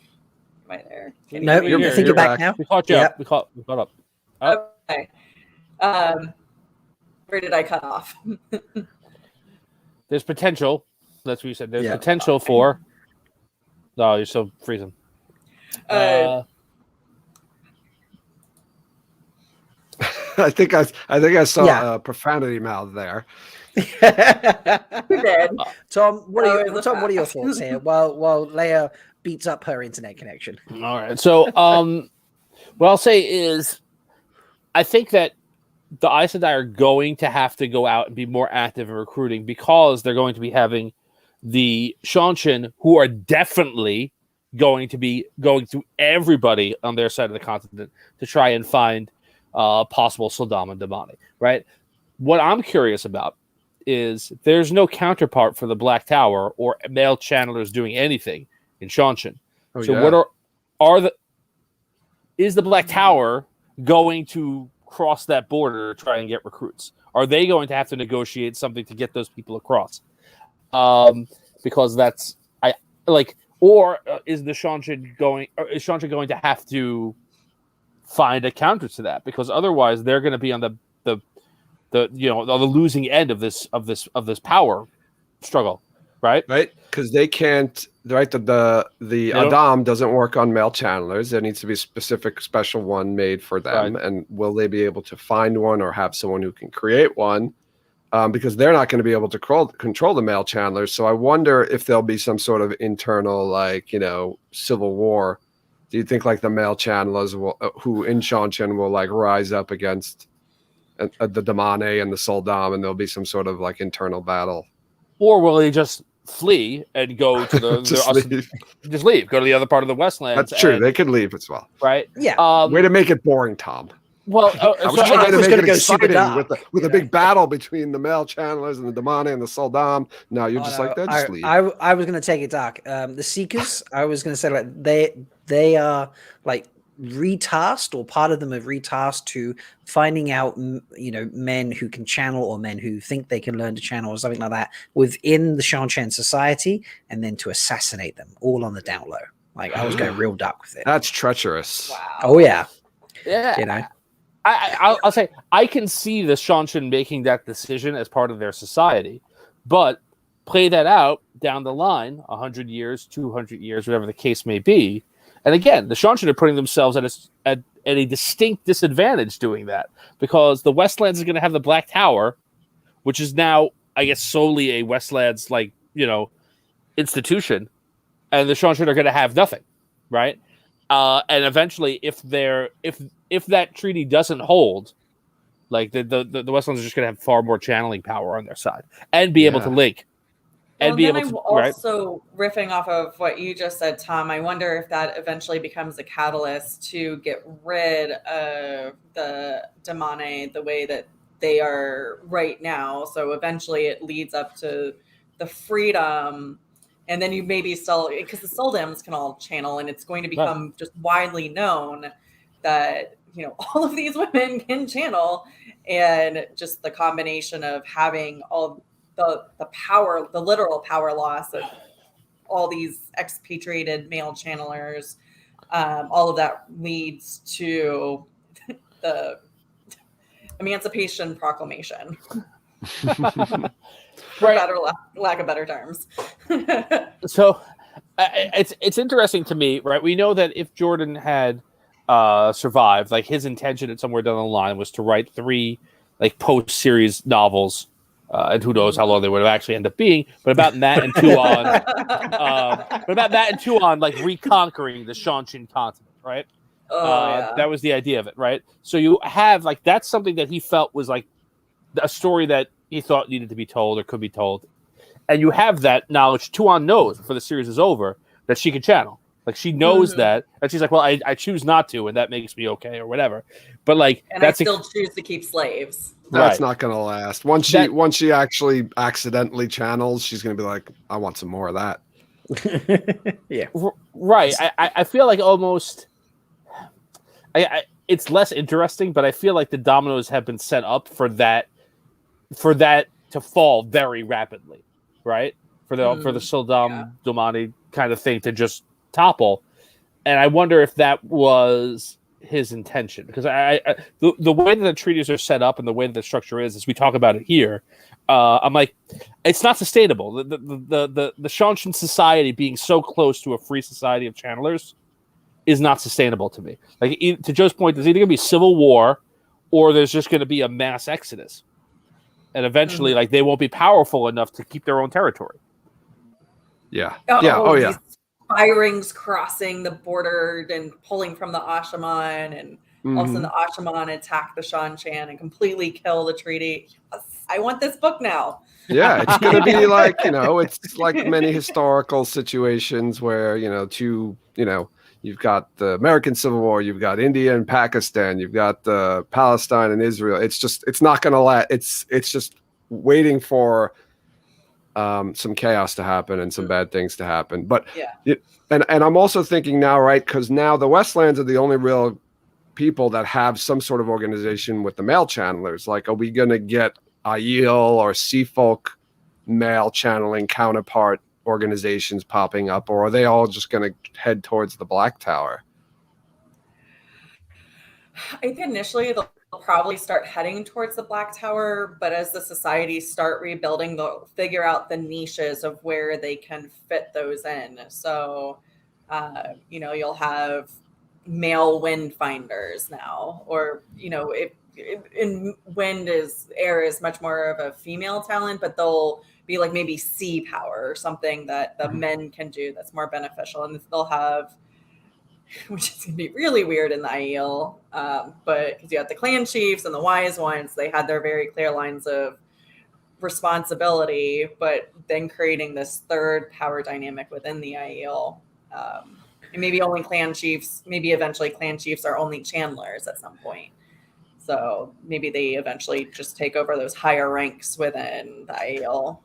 am I there? No, I think you're back now. We caught you up. We caught up. Okay. Where did I cut off? There's potential. That's what you said. There's potential for. No, you're still freezing. I think I saw a profanity mouth there. You did. Tom, what are your thoughts here? While Leigh-a beats up her internet connection. All right. So, what I'll say is, I think that the Aes Sedai are going to have to go out and be more active in recruiting, because they're going to be having the Seanchan, who are definitely going to be going through everybody on their side of the continent to try and find possible Saldam and Damani, right? What I'm curious about is there's no counterpart for the Black Tower or male channelers doing anything in Seanchan. What is the Black Tower going to cross that border to try and get recruits? Are they going to have to negotiate something to get those people across? Because that's or is the Seanchan going to have to find a counter to that? Because otherwise they're going to be on the losing end of this power struggle, right? Right, because they can't. Right, the Adam doesn't work on male channelers. There needs to be a specific special one made for them. Right. And will they be able to find one or have someone who can create one? Because they're not going to be able to control the male channelers. So I wonder if there'll be some sort of internal, civil war. Do you think the male channelers who in Seanchan will rise up against the Damane and the Saldam, and there'll be some sort of internal battle? Or will they just flee and go to the just leave, go to the other part of the Westlands? That's true. They could leave as well, right? Yeah. Way to make it boring, Tom. Well, I was trying to make it exciting with a big battle between the male channelers and the Damane and the Saldam. Now you're just just leave. I was going to take it dark. The Seekers, I was going to say they are retasked, or part of them are retasked to finding out men who can channel, or men who think they can learn to channel, or something like that within the Seanchan society, and then to assassinate them all on the down low. I was going real dark with it. That's treacherous. Wow. Oh yeah. I'll say I can see the Seanchan making that decision as part of their society, but play that out down the line, 100 years, 200 years, whatever the case may be, And again, the Seanchan are putting themselves at a distinct disadvantage doing that, because the Westlands is going to have the Black Tower, which is now, I guess, solely a Westlands institution, and the Seanchan are going to have nothing, right? And eventually, if that treaty doesn't hold, like the Westlands are just going to have far more channeling power on their side and be able to link. And be able to, also riffing off of what you just said, Tom, I wonder if that eventually becomes a catalyst to get rid of the Damane the way that they are right now. So eventually it leads up to the freedom, and then you maybe still, because the Soldams can all channel, and it's going to become just widely known that, you know, all of these women can channel, and just the combination of having all the power, the literal power loss of all these expatriated male channelers, all of that leads to the Emancipation Proclamation. For better, lack of better terms. So it's interesting to me, right? We know that if Jordan had survived, like his intention at somewhere down the line was to write 3 like post-series novels. And who knows how long they would have actually ended up being, but about that and two on, like reconquering the Seanchan continent, right? That was the idea of it, right? So you have like that's something that he felt was like a story that he thought needed to be told or could be told, and you have that knowledge. Tuon knows before the series is over that she can channel. Like she knows that, and she's like, "Well, I choose not to, and that makes me okay, or whatever." But like, and I still choose to keep slaves. That's not going to last. Once she actually accidentally channels, she's going to be like, "I want some more of that." Yeah, right. I feel like almost. It's less interesting, but I feel like the dominoes have been set up for that to fall very rapidly, right? For the Sildam Domani kind of thing to just topple, and I wonder if that was his intention, because the way that the treaties are set up and the way that the structure is, as we talk about it here, I'm like, it's not sustainable. The Seanchan society being so close to a free society of channelers is not sustainable to me. Like to Joe's point, there's either going to be civil war or there's just going to be a mass exodus, and eventually, like they won't be powerful enough to keep their own territory. Yeah. These firings crossing the border and pulling from the Asha'man, and all of a sudden the Asha'man attack the Seanchan and completely kill the treaty. Yes, I want this book now. Yeah, it's going to be like, it's like many historical situations where, you've got the American Civil War, you've got India and Pakistan, you've got Palestine and Israel. It's not going to let. It's just waiting for some chaos to happen and some bad things to happen. But and I'm also thinking now, right? Because now the Westlands are the only real people that have some sort of organization with the male channelers. Like, are we going to get Aiel or Seafolk male channeling counterpart organizations popping up, or are they all just going to head towards the Black Tower? I think initially they'll probably start heading towards the Black Tower, but as the societies start rebuilding, they'll figure out the niches of where they can fit those in. So, you'll have male wind finders now, or, in wind air is much more of a female talent, but they'll be like maybe sea power or something that the men can do that's more beneficial. And they'll have, which is going to be really weird in the Aiel, but because you have the clan chiefs and the wise ones, they had their very clear lines of responsibility, but then creating this third power dynamic within the Aiel. And maybe eventually clan chiefs are only channelers at some point. So maybe they eventually just take over those higher ranks within the Aiel.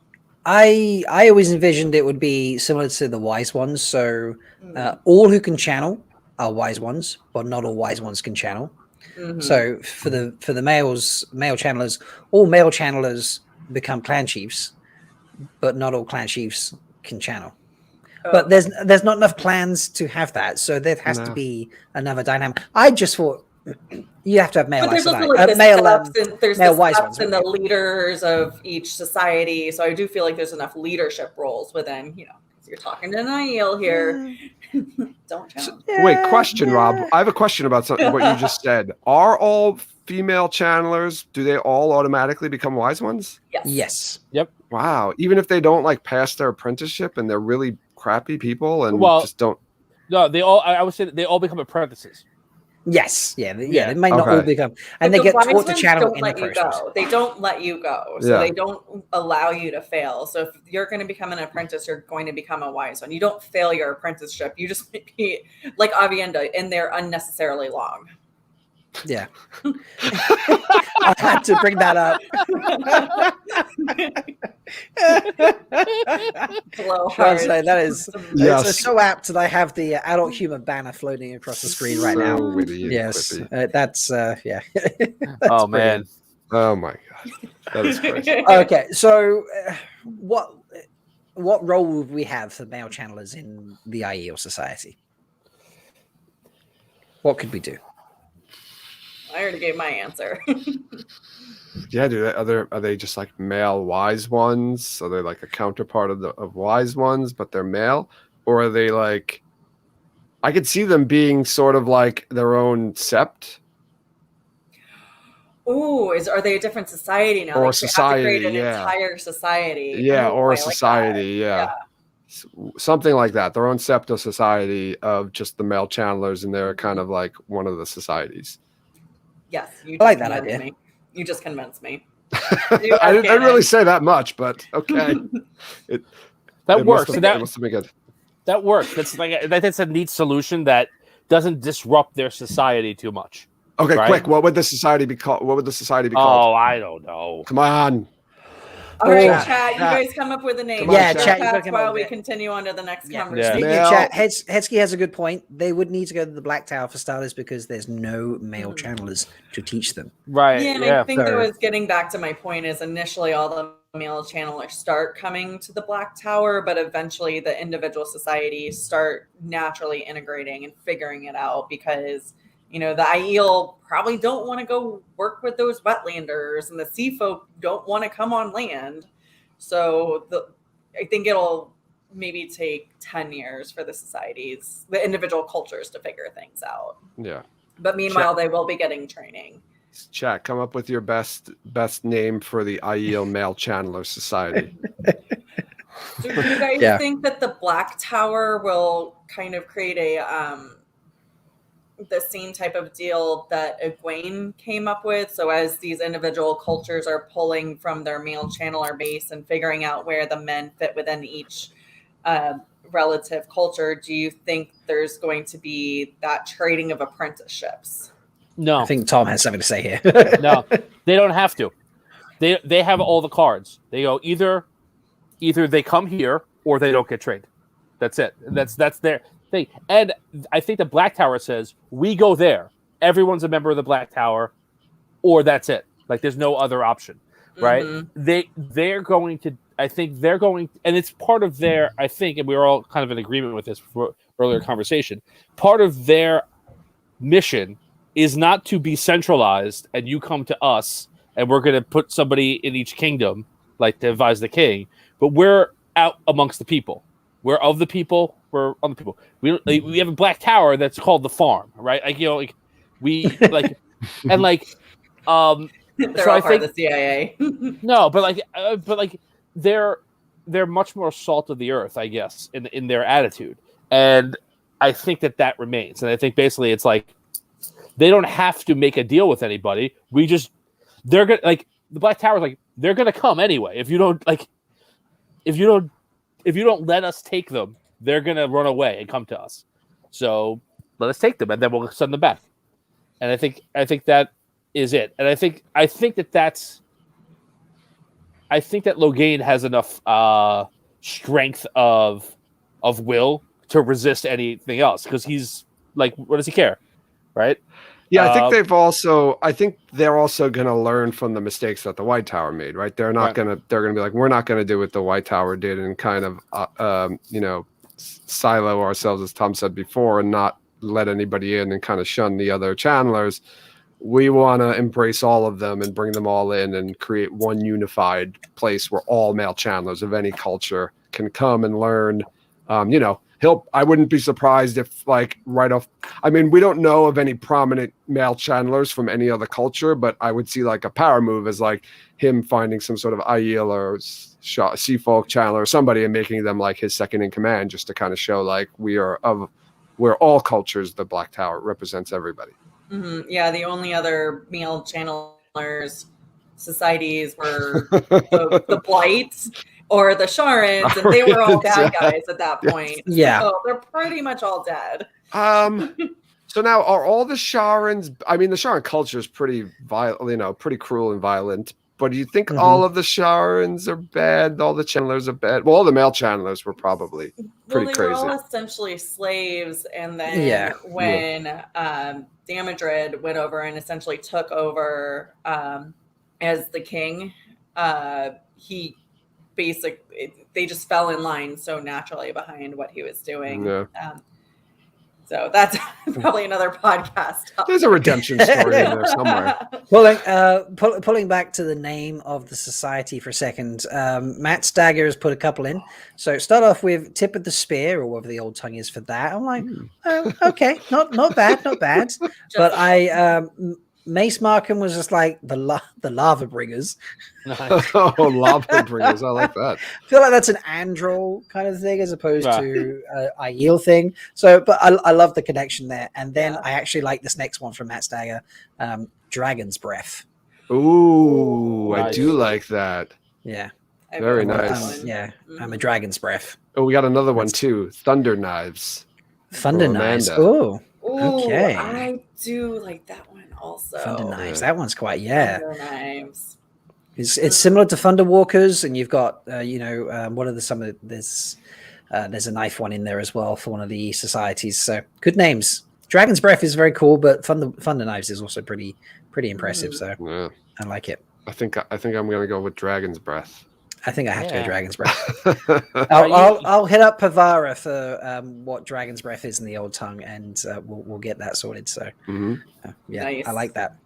I always envisioned it would be similar to the wise ones. So all who can channel are wise ones, but not all wise ones can channel. So for the male channelers, all male channelers become clan chiefs, but not all clan chiefs can channel. But there's not enough clans to have that, so there has to be another dynamic. I just thought you have to have male. But there's also like the steps, and there's male the wise steps ones, and the leaders of each society. So I do feel like there's enough leadership roles within, you You're talking to an Aiel here. Don't challenge. Wait, question, Rob. I have a question about something what you just said. Are all female channelers, do they all automatically become wise ones? Yes. Yep. Wow. Even if they don't like pass their apprenticeship and they're really crappy people and just don't. No, they all. I would say that they all become apprentices. Yes. Yeah. They might not all Okay. become, But and they the get wise taught to ones channel don't in the let you process. go. They don't let you go, so Yeah. they don't allow you to fail. So if you're going to become an apprentice, you're going to become a wise one. You don't fail your apprenticeship. You just be like Avienda in there unnecessarily long. Yeah. I had to bring that up. Blowhard. That is Yes. it's so apt that I have the adult humor banner floating across the screen right now. So witty and Yes, quippy. that's yeah. Oh man. Oh my god. That is crazy. Okay, so what role would we have for male channelers in the Aiel society? What could we do? I already gave my answer. Yeah, dude. Are they just like male wise ones? Are they like a counterpart of wise ones, but they're male? Or are they like? I could see them being sort of like their own sept. Ooh, are they a different society now? Or Like, society, they have to create an yeah. entire society. Yeah, Ooh, or I a like that. society, yeah. Something like that. Their own sept of society of just the male channelers, and they're kind of like one of the societies. Yes, you I like just that convinced idea. me. You just convinced me. I didn't really say that much, but okay. That works. That must have been good. That works. That's a neat solution that doesn't disrupt their society too much. Okay, right? quick. What would the society be called? Oh, I don't know. Come on. All right, Chat, chat. You guys come up with a name. Come on, Yeah, chat. chat, you gotta Chats come up while with we it. continue on to the next Yeah. conversation. Speaking Male- of chat, Hedsky has a good point. They would need to go to the Black Tower for starters because there's no male channelers to teach them. Right. Yeah, and I think that was getting back to my point is initially all the male channelers start coming to the Black Tower, but eventually the individual societies start naturally integrating and figuring it out because, you know, the Aiel probably don't want to go work with those wetlanders and the sea folk don't want to come on land. So I think it'll maybe take 10 years for the societies, the individual cultures to figure things out. Yeah. But meanwhile, they will be getting training. Chat, come up with your best name for the Aiel Male Channeler Society. So do you guys think that the Black Tower will kind of create the same type of deal that Egwene came up with? So as these individual cultures are pulling from their male channeler base and figuring out where the men fit within each relative culture, do you think there's going to be that trading of apprenticeships? No. I think Tom has something to say here. No, they don't have to. They have all the cards. They go either they come here or they don't get trained. That's it. That's their thing. And I think the Black Tower says we go there. Everyone's a member of the Black Tower, or that's it. Like there's no other option, right? Mm-hmm. They're going to. I think they're going, and it's part of their. I think, and we were all kind of in agreement with this for earlier conversation. Part of their mission is not to be centralized and you come to us and we're going to put somebody in each kingdom, like to advise the king, but we're out amongst the people. We're of the people. We're on the people. We have a Black Tower that's called the farm, right? Like, you know, like we like, and like, They're so all I part think of the CIA. no, but like they're much more salt of the earth, I guess, in their attitude, and I think that remains. And I think basically it's like they don't have to make a deal with anybody. They're gonna like the Black Tower's like they're gonna come anyway. If you don't let us take them, they're gonna run away and come to us. So let us take them, and then we'll send them back. And I think that is it. And I think that Logain has enough strength of will to resist anything else because he's like, what does he care, right? Yeah, I think they're also going to learn from the mistakes that the White Tower made, right? They're not going to. They're going to be like, we're not going to do what the White Tower did and kind of, silo ourselves, as Tom said before, and not let anybody in and kind of shun the other channelers. We want to embrace all of them and bring them all in and create one unified place where all male channelers of any culture can come and learn I wouldn't be surprised if, like, right off, I mean, we don't know of any prominent male channelers from any other culture, but I would see like a power move as like him finding some sort of Aiel or Sea Folk channeler or somebody and making them like his second in command, just to kind of show like we're all cultures. The Black Tower represents everybody. Mm-hmm. Yeah, the only other male channelers societies were the Blights or the Sharans, and they were all bad guys at that point. Yeah. So they're pretty much all dead. So now are all the Sharans, I mean, the Sharan culture is pretty violent, pretty cruel and violent, but do you think all of the Sharans are bad? All the channelers are bad? Well, all the male channelers were probably pretty crazy. Were all essentially slaves, and then when Damodred went over and essentially took over as the king, they just fell in line so naturally behind what he was doing. Yeah. So that's probably another podcast. There's a redemption story in there somewhere. Pulling back to the name of the society for a second, Matt Stagger has put a couple in. So start off with Tip of the Spear, or whatever the old tongue is for that. I'm like, okay, not bad. But Mace Markham was just like the lava bringers. Nice. Lava bringers. I like that. I feel like that's an Androl kind of thing as opposed to a Aiel thing. So, but I love the connection there. And then I actually like this next one from Matt Stagger, Dragon's Breath. Ooh, Nice. I do like that. Yeah. Very nice. I'm a Dragon's Breath. Oh, we got another one too. Thunder Knives. Thunder Knives. Oh, Ooh, okay. I do like that one also. Thunder Knives. That one's quite Thunder Knives. It's similar to Thunder Walkers, and you've got what are some of there's a knife one in there as well for one of the societies. So good names. Dragon's Breath is very cool, but Thunder Knives is also pretty impressive. So I like it. I think I'm gonna go with Dragon's Breath. I think I have to go Dragon's Breath. I'll hit up Pavara for what Dragon's Breath is in the old tongue, and we'll get that sorted. So Nice. I like that.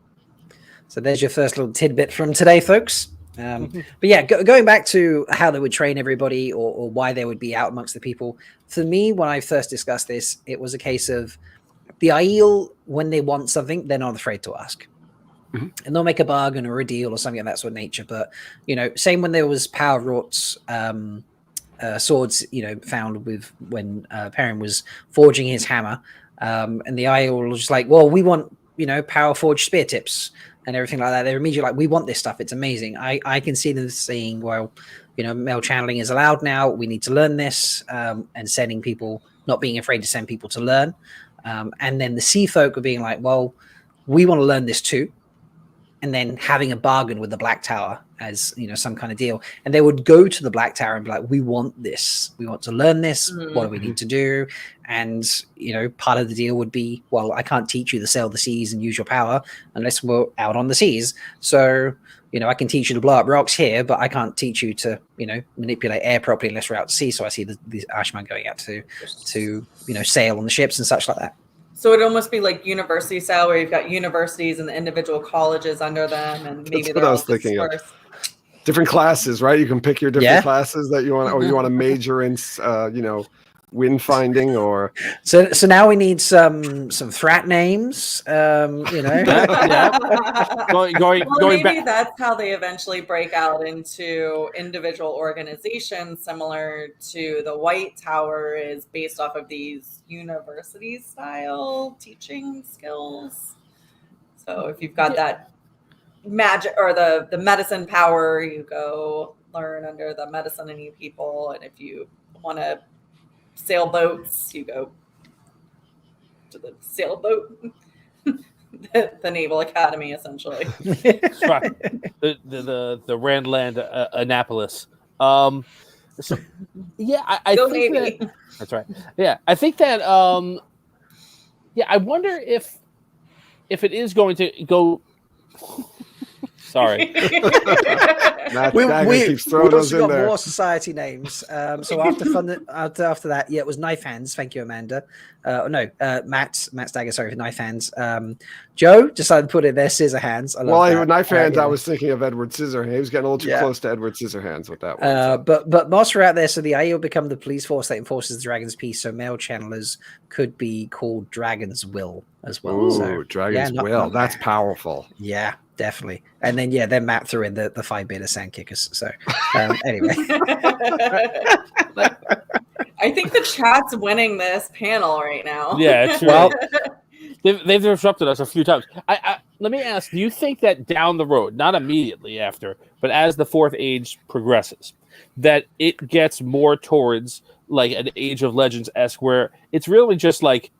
So there's your first little tidbit from today, folks. But yeah, going back to how they would train everybody or why they would be out amongst the people. For me, when I first discussed this, it was a case of the Aiel, when they want something, they're not afraid to ask. And they'll make a bargain or a deal or something of that sort of nature. But, same when there was power wrought swords, found with when Perrin was forging his hammer. And the Aiel was just like, well, we want, power forged spear tips and everything like that. They're immediately like, we want this stuff. It's amazing. I can see them saying, well, male channeling is allowed now. We need to learn this, and sending people, not being afraid to send people to learn. And then the Sea Folk are being like, well, we want to learn this too. And then having a bargain with the Black Tower as, some kind of deal. And they would go to the Black Tower and be like, we want this. We want to learn this. What do we need to do? And, part of the deal would be, well, I can't teach you to sail the seas and use your power unless we're out on the seas. So, I can teach you to blow up rocks here, but I can't teach you to, manipulate air properly unless we're out to sea. So I see the Asha'man going out to sail on the ships and such like that. So it'd almost be like university style, where you've got universities and the individual colliges under them, and maybe that's what I was thinking of. Different classes, right? You can pick your different classes that you want, or you want to major in, wind finding, or so now we need some thrat names. Going maybe back. That's how they eventually break out into individual organizations, similar to the White Tower is based off of these university style teaching skills. So if you've got that magic or the medicine power, you go learn under the medicine-y people, and if you want to sail boats, you go to the sailboat, the Naval Academy, essentially. Right. The Randland Annapolis. I Go think Navy. that's right. Yeah, I think that. I wonder if it is going to go. Sorry. Matt Dagger keeps We throwing those also in got there. more society names. So after that, yeah, it was Knife Hands. Thank you, Amanda. Matt Dagger. Sorry for Knife Hands. Joe decided to put it there. Scissor Hands. I love that. Knife Hands. I was thinking of Edward Scissorhands. He was getting a little too close to Edward Scissorhands with that one. But Moss are out there, so the IE will become the police force that enforces the Dragon's Peace. So male channelers could be called Dragon's Will as well. Ooh, so, Dragon's Will. That's powerful. Yeah, definitely. And then then Matt threw in the 5-beta sand kickers. So anyway. I think the chat's winning this panel right now. Yeah, it's Well, they've disrupted us a few times. Let me ask, do you think that down the road, not immediately after, but as the fourth age progresses, that it gets more towards like an Age of Legends-esque where it's really just like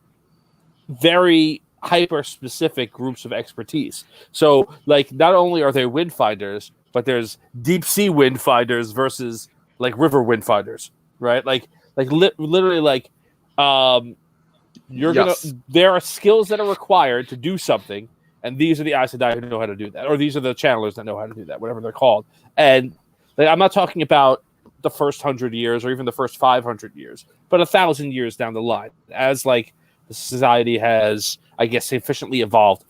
very hyper-specific groups of expertise? So like not only are there wind finders, but there's deep sea wind finders versus like river wind finders, right? Literally like there are skills that are required to do something, and these are the Aes Sedai who know how to do that, or these are the channelers that know how to do that, whatever they're called. And like, I'm not talking about the first 100 years or even the first 500 years, but 1,000 years down the line, as like the society has, I guess, sufficiently evolved.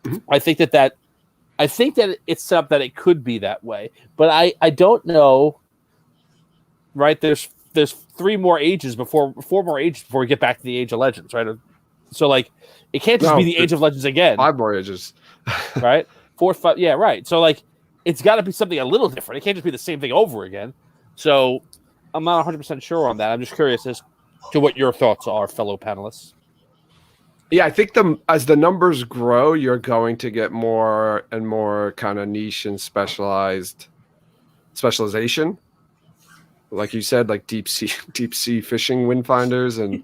Mm-hmm. I think that it's set up that it could be that way, but I don't know. Right? There's 4 more ages before we get back to the Age of Legends, right? So like it can't just be the Age of Legends again. 5 more ages. Right? 4, 5, yeah, right. So like it's got to be something a little different. It can't just be the same thing over again. So I'm not 100% sure on that. I'm just curious as to what your thoughts are, fellow panelists. Yeah, I think as the numbers grow, you're going to get more and more kind of niche and specialization. Like you said, like deep sea fishing wind finders, and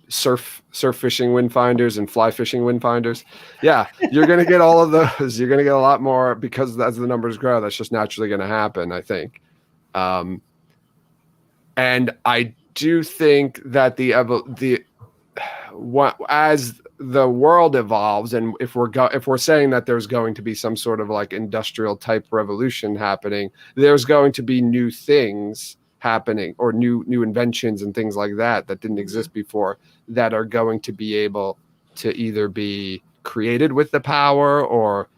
surf fishing wind finders and fly fishing wind finders. Yeah, you're gonna get all of those. You're gonna get a lot more because as the numbers grow, that's just naturally going to happen, I think. And I do think that as the world evolves, and if we're saying that there's going to be some sort of like industrial type revolution happening, there's going to be new things happening, or new inventions and things like that didn't exist before, that are going to be able to either be created with the power or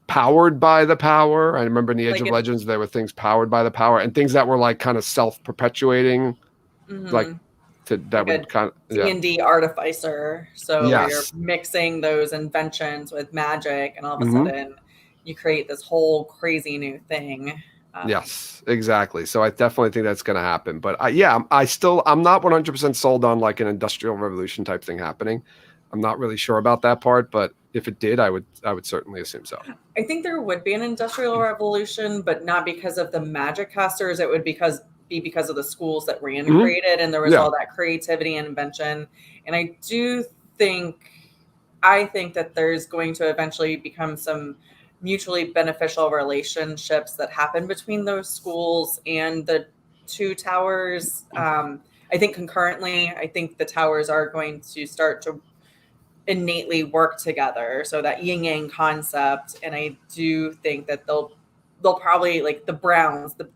powered by the power. I remember in the Age of Legends there were things powered by the power, and things that were like kind of self-perpetuating, like that would kind of D&D artificer. So you're mixing those inventions with magic, and all of a sudden you create this whole crazy new thing. Yes, exactly. So I definitely think that's going to happen. But I'm not 100% sold on like an industrial revolution type thing happening. I'm not really sure about that part, but if it did, I would certainly assume so. I think there would be an industrial revolution, but not because of the magic casters. It would be because of the schools that Rand created, and there was all that creativity and invention. And I think that there's going to eventually become some mutually beneficial relationships that happen between those schools and the 2 towers. I think concurrently, I think the towers are going to start to innately work together. So that yin yang concept. And I do think that they'll probably, like the Browns, the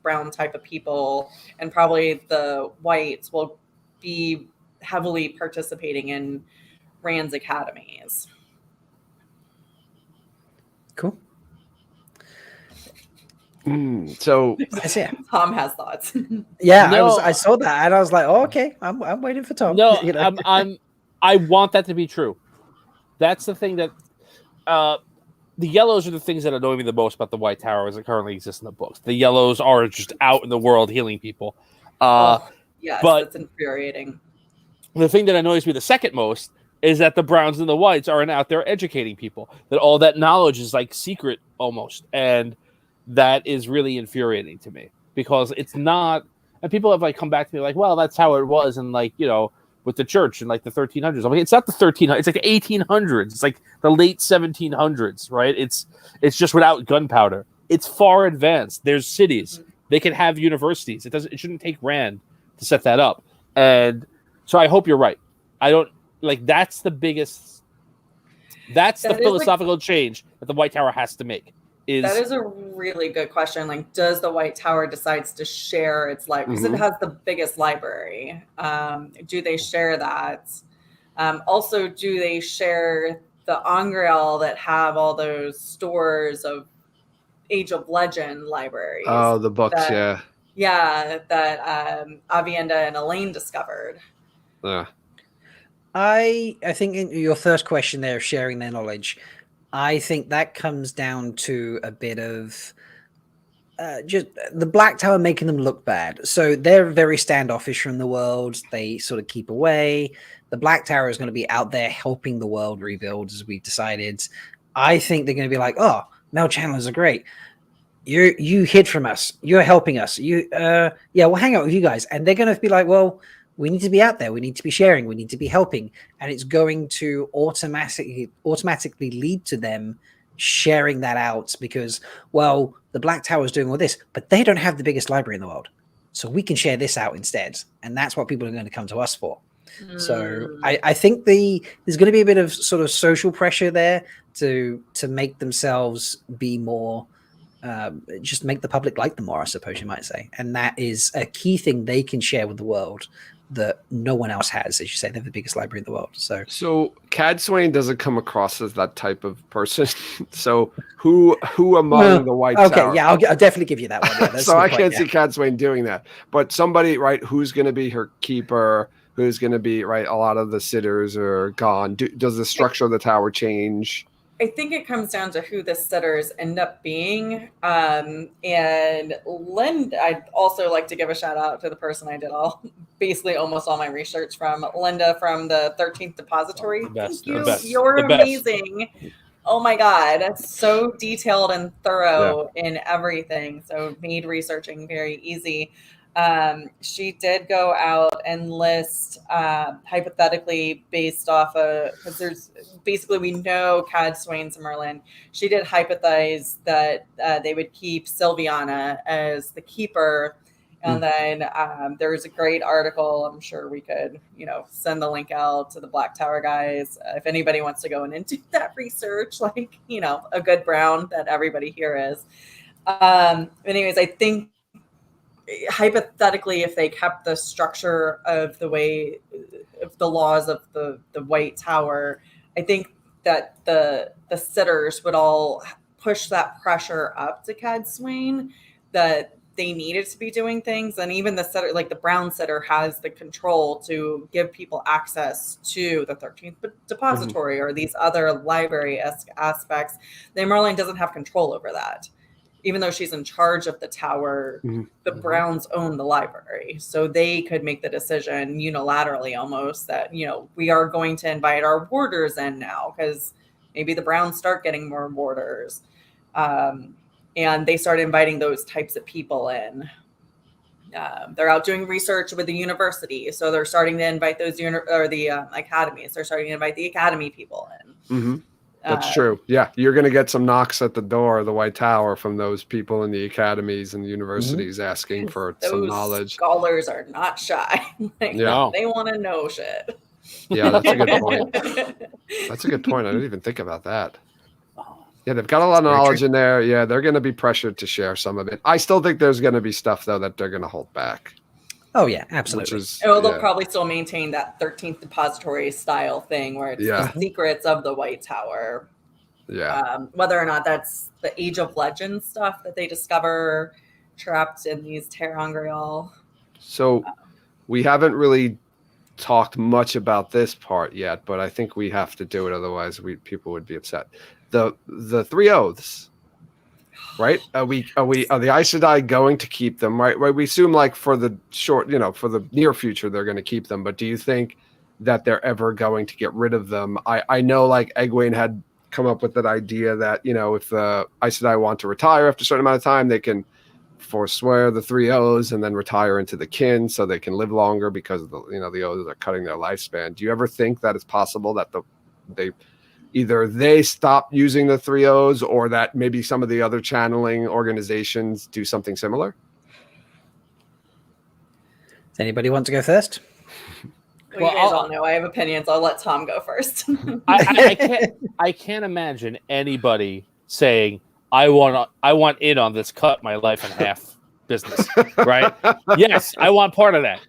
brown type of people, and probably the whites will be heavily participating in Rand's academies. Cool. So Tom has thoughts. I saw that and I was like, oh, okay, I'm waiting for Tom. No, I want that to be true. That's the thing that the yellows are the things that annoy me the most about the White Tower as it currently exists in the books. The yellows are just out in the world healing people. Yes, but that's infuriating. The thing that annoys me the second most is that the browns and the whites aren't out there educating people. That all that knowledge is like secret almost. And that is really infuriating to me because it's not. And people have like come back to me like, well, that's how it was. And like, with the church in like the 1300s. I'm like, it's not the 1300s. It's like the 1800s. It's like the late 1700s, right? It's just without gunpowder. It's far advanced. There's cities. They can have universities. It shouldn't take Rand to set that up. And so I hope you're right. I don't like that's the biggest That's the That is philosophical change that the White Tower has to make. That is a really good question. Like, does the White Tower decides to share its library? Because it has the biggest library. Do they share that? Also, do they share the Angreal that have all those stores of Age of Legend libraries? Oh, the books, that, that Avienda and Elaine discovered. Yeah. I think in your first question there of sharing their knowledge, I think that comes down to a bit of just the Black Tower making them look bad. So they're very standoffish from the world. They sort of keep away. The Black Tower is going to be out there helping the world rebuild, as we've decided. I think they're going to be like, oh, Mel Chandlers are great. You hid from us. You're helping us. We'll hang out with you guys. And they're going to be like, well, we need to be out there. We need to be sharing. We need to be helping. And it's going to automatically lead to them sharing that out because, well, the Black Tower is doing all this, but they don't have the biggest library in the world. So we can share this out instead. And that's what people are going to come to us for. So I think there's going to be a bit of sort of social pressure there to make themselves be more, just make the public like them more, I suppose you might say. And that is a key thing they can share with the world that no one else has. As you say, they're the biggest library in the world. So Cadsuane doesn't come across as that type of person. So who among the White Tower? Okay, yeah, I'll definitely give you that one. Yeah, so I can't see Cadsuane doing that. But somebody, right, who's going to be her keeper? Who's going to be, right, a lot of the sitters are gone. Does the structure of the tower change? I think it comes down to who the sitters end up being. And Linda, I'd also like to give a shout out to the person I did basically almost all my research from, Linda from the 13th Depository. Thank you. You're amazing. Oh my God. That's so detailed and thorough in everything. So it made researching very easy. She did go out and list hypothetically based off of, because there's basically we know Cadsuane's Merlin. She did hypothesize that they would keep Sylviana as the keeper. And then there's a great article. I'm sure we could, send the link out to the Black Tower guys. If anybody wants to go in and do that research, like, a good brown that everybody here is. Anyways, I think hypothetically, if they kept the structure of the way of the laws of the White Tower, I think that the sitters would all push that pressure up to Cadsuane that they needed to be doing things. And even the sitter, like the brown sitter, has the control to give people access to the 13th Depository or these other library-esque aspects. The Merlin doesn't have control over that. Even though she's in charge of the tower, the Browns own the library. So they could make the decision unilaterally almost that, we are going to invite our warders in now because maybe the Browns start getting more warders. And they start inviting those types of people in. They're out doing research with the university. So they're starting to invite those academies. They're starting to invite the academy people in. That's true. Yeah, you're going to get some knocks at the door of the White Tower from those people in the academies and the universities asking for some knowledge. Scholars are not shy. They want to know shit. Yeah, that's a good point. That's a good point. I didn't even think about that. Yeah, they've got a lot of knowledge in there. Yeah, they're going to be pressured to share some of it. I still think there's going to be stuff, though, that they're going to hold back. Oh, yeah, absolutely. They'll probably still maintain that 13th Depository style thing where it's the secrets of the White Tower. Yeah. Whether or not that's the Age of Legend stuff that they discover trapped in these Terangreal. So we haven't really talked much about this part yet, but I think we have to do it. Otherwise, people would be upset. The three oaths. Right? Are the Aes Sedai going to keep them? Right? We assume like for the short, for the near future, they're going to keep them. But do you think that they're ever going to get rid of them? I know like Egwene had come up with that idea that, if the Aes Sedai want to retire after a certain amount of time, they can forswear the three oaths and then retire into the kin so they can live longer because the oaths are cutting their lifespan. Do you ever think that it's possible that either they stop using the three O's or that maybe some of the other channeling organizations do something similar? Does anybody want to go first? Well, you guys all know I have opinions. I'll let Tom go first. I can't imagine anybody saying, I want in on this cut my life in half business, right? Yes, I want part of that.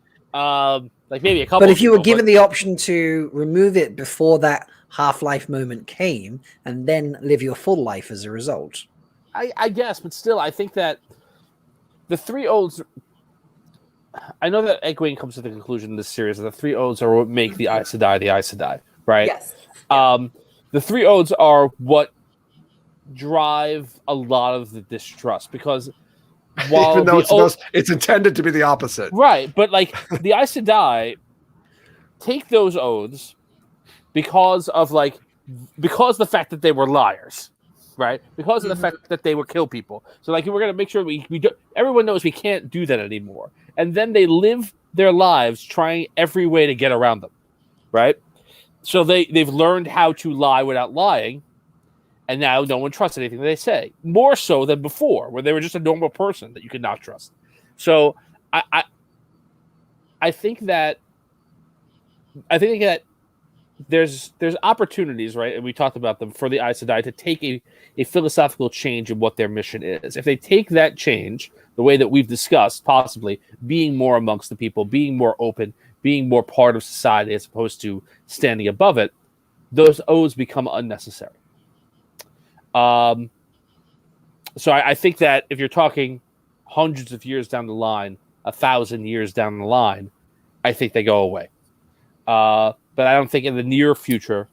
Like maybe a couple. But if you were given the option to remove it before that half-life moment came, and then live your full life as a result, I guess. But still, I think that the three oaths. I know that Egwene comes to the conclusion in this series that the three oaths are what make the Aes Sedai, right? Yes. The three oaths are what drive a lot of the distrust, because while even though it's intended to be the opposite, right? But like the Aes Sedai take those oaths because the fact that they were liars, right? Because of the fact that they would kill people. So like we're gonna make sure we do, everyone knows we can't do that anymore, and then they live their lives trying every way to get around them, right? So they've learned how to lie without lying. And now no one trusts anything they say, more so than before, where they were just a normal person that you could not trust. So I think that there's opportunities, right? And we talked about them for the Aes Sedai to take a philosophical change in what their mission is. If they take that change, the way that we've discussed, possibly being more amongst the people, being more open, being more part of society as opposed to standing above it, those oaths become unnecessary. So I think that if you're talking hundreds of years down the line, 1,000 years down the line, I think they go away. But I don't think in the near future,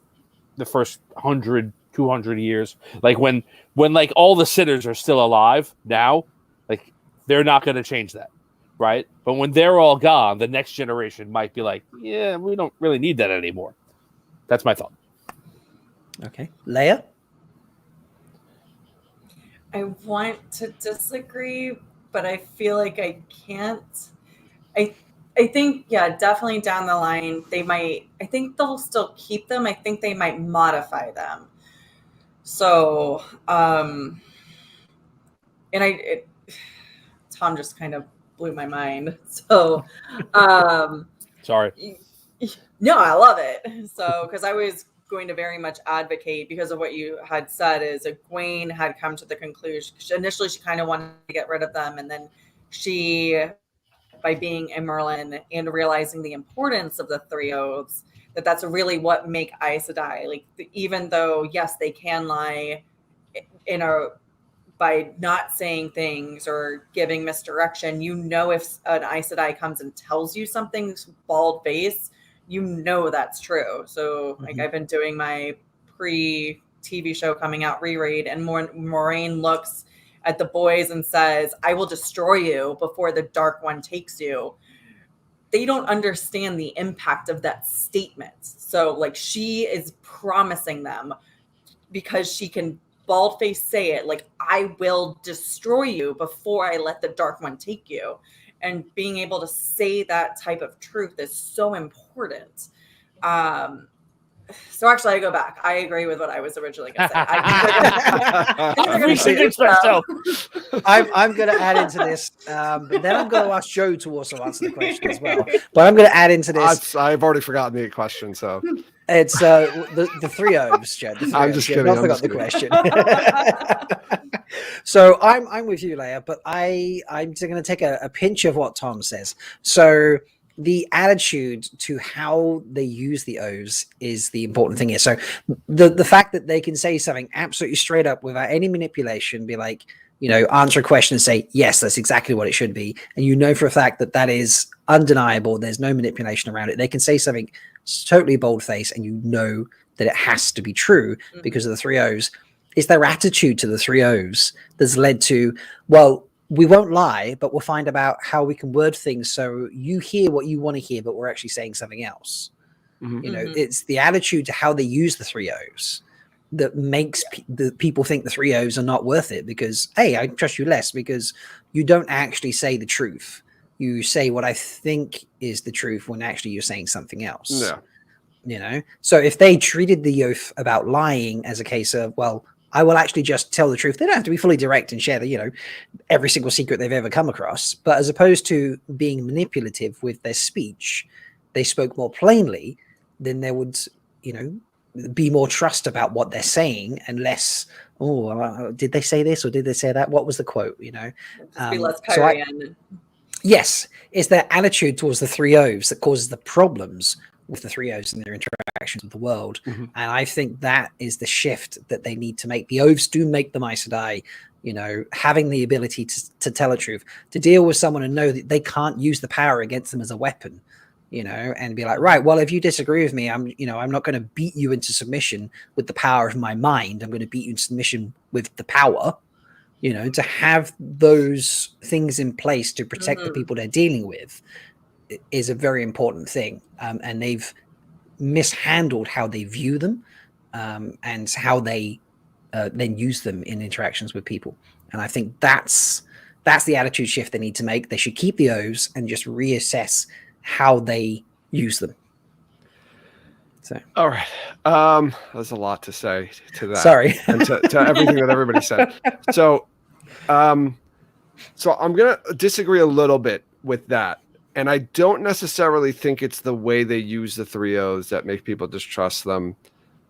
the first 100, 200 years, like when like all the sinners are still alive now, like they're not going to change that, right? But when they're all gone, the next generation might be like, yeah, we don't really need that anymore. That's my thought. Okay, Leigh-a? I want to disagree, but I feel like I can't. I think, yeah, definitely down the line, I think they'll still keep them. I think they might modify them. So, Tom just kind of blew my mind. So, Sorry. No, I love it. So, because I was going to very much advocate, because of what you had said, is Egwene had come to the conclusion. Initially, she kind of wanted to get rid of them, and then she, by being a Merlin and realizing the importance of the three oaths, that's really what make Aes Sedai. Like, even though yes, they can lie by not saying things or giving misdirection, if an Aes Sedai comes and tells you something bald face, that's true. So like I've been doing my pre-TV show coming out reread, and Moraine looks at the boys and says, I will destroy you before the Dark One takes you. They don't understand the impact of that statement. So like she is promising them, because she can bald face say it, like, I will destroy you before I let the Dark One take you. And being able to say that type of truth is so important. So actually, I go back. I agree with what I was originally going to say. I'm going to add into this, but then I'm going to ask Joe to also answer the question as well. But I'm going to add into this. I've already forgotten the question, so it's the three oaths, Joe. I'm just kidding. I forgot the question. So I'm with you, Leigh-a, but I'm just going to take a pinch of what Tom says. So the attitude to how they use the oaths is the important thing here. So the fact that they can say something absolutely straight up without any manipulation, be like, answer a question and say, yes, that's exactly what it should be. And for a fact that is undeniable. There's no manipulation around it. They can say something totally bold-faced, and that it has to be true because of the three oaths. It's their attitude to the three oaths that's led to, well, we won't lie, but we'll find about how we can word things so you hear what you want to hear, but we're actually saying something else. It's the attitude to how they use the three oaths that makes the people think the three oaths are not worth it, because, hey, I trust you less because you don't actually say the truth. You say what I think is the truth when actually you're saying something else. Yeah. So if they treated the oath about lying as a case of, well, I will actually just tell the truth. They don't have to be fully direct and share every single secret they've ever come across. But as opposed to being manipulative with their speech, they spoke more plainly, then there would, be more trust about what they're saying and less, did they say this or did they say that? What was the quote, Just be less so Kyrian. Yes, it's their attitude towards the three O's that causes the problems with the three O's and their interactions with the world. Mm-hmm. And I think that is the shift that they need to make. The Oaths do make them Aes Sedai, having the ability to tell the truth, to deal with someone and know that they can't use the power against them as a weapon, and be like, right, well, if you disagree with me, I'm not going to beat you into submission with the power of my mind. I'm going to beat you into submission with the power. To have those things in place to protect the people they're dealing with is a very important thing. And they've mishandled how they view them and how they then use them in interactions with people. And I think that's the attitude shift they need to make. They should keep the O's and just reassess how they use them. So, all right. There's a lot to say to that. Sorry. And to everything that everybody said. So I'm going to disagree a little bit with that. And I don't necessarily think it's the way they use the three O's that make people distrust them.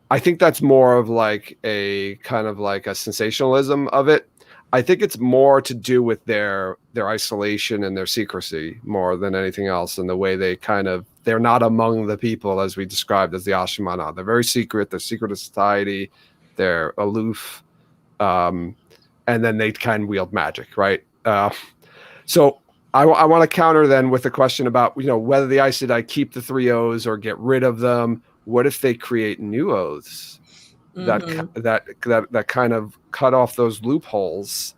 I think that's more of like a kind of like a sensationalism of it. I think it's more to do with their isolation and their secrecy more than anything else, and the way they're not among the people as we described as the Asha'man are. They're very secret. They're secret of society. They're aloof. And then they can wield magic, right? So I want to counter then with a question about, whether the Aes Sedai keep the three O's or get rid of them. What if they create new oaths that kind of cut off those loopholes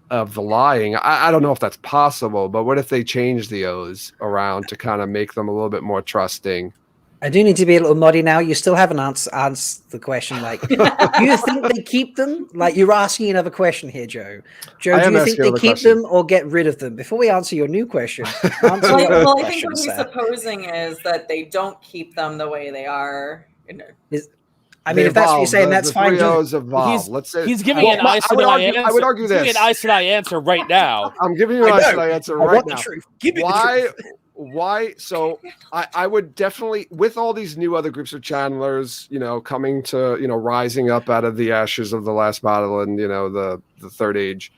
of the lying? I don't know if that's possible, but what if they change the O's around to kind of make them a little bit more trusting? I do need to be a little muddy now. You still haven't answered the question. Like, do you think they keep them? Like, you're asking another question here, Joe. Joe, do you think they keep them or get rid of them? Before we answer your new question, answer well, I think what he's supposing is that they don't keep them the way they are. I mean, if that's what you're saying, that's fine. Let's say he's giving an Aes Sedai answer. I would argue this. He's giving an Aes Sedai answer right now. I'm giving you an Aes Sedai answer right now. The truth. Give me the truth. Why? So I would definitely, with all these new other groups of channelers, coming to, rising up out of the ashes of the last battle and, the third age,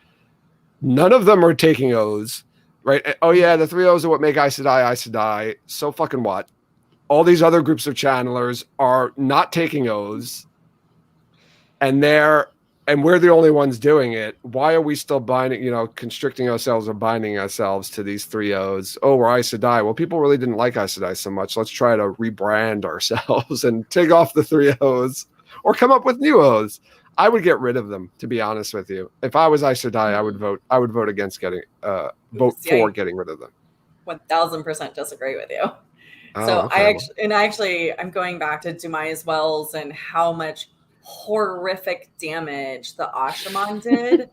none of them are taking O's, right? Oh yeah, the three O's are what make Aes Sedai. So fucking what? All these other groups of channelers are not taking O's, and we're the only ones doing it. Why are we still constricting ourselves or binding ourselves to these three O's? Oh, we're Aes Sedai. Well, people really didn't like Aes Sedai so much. Let's try to rebrand ourselves and take off the three O's or come up with new O's. I would get rid of them, to be honest with you. If I was Aes Sedai, I would vote against getting for getting rid of them. 1000% disagree with you. Oh, so okay. I'm going back to Dumai's Wells and how much horrific damage the Asha'man did,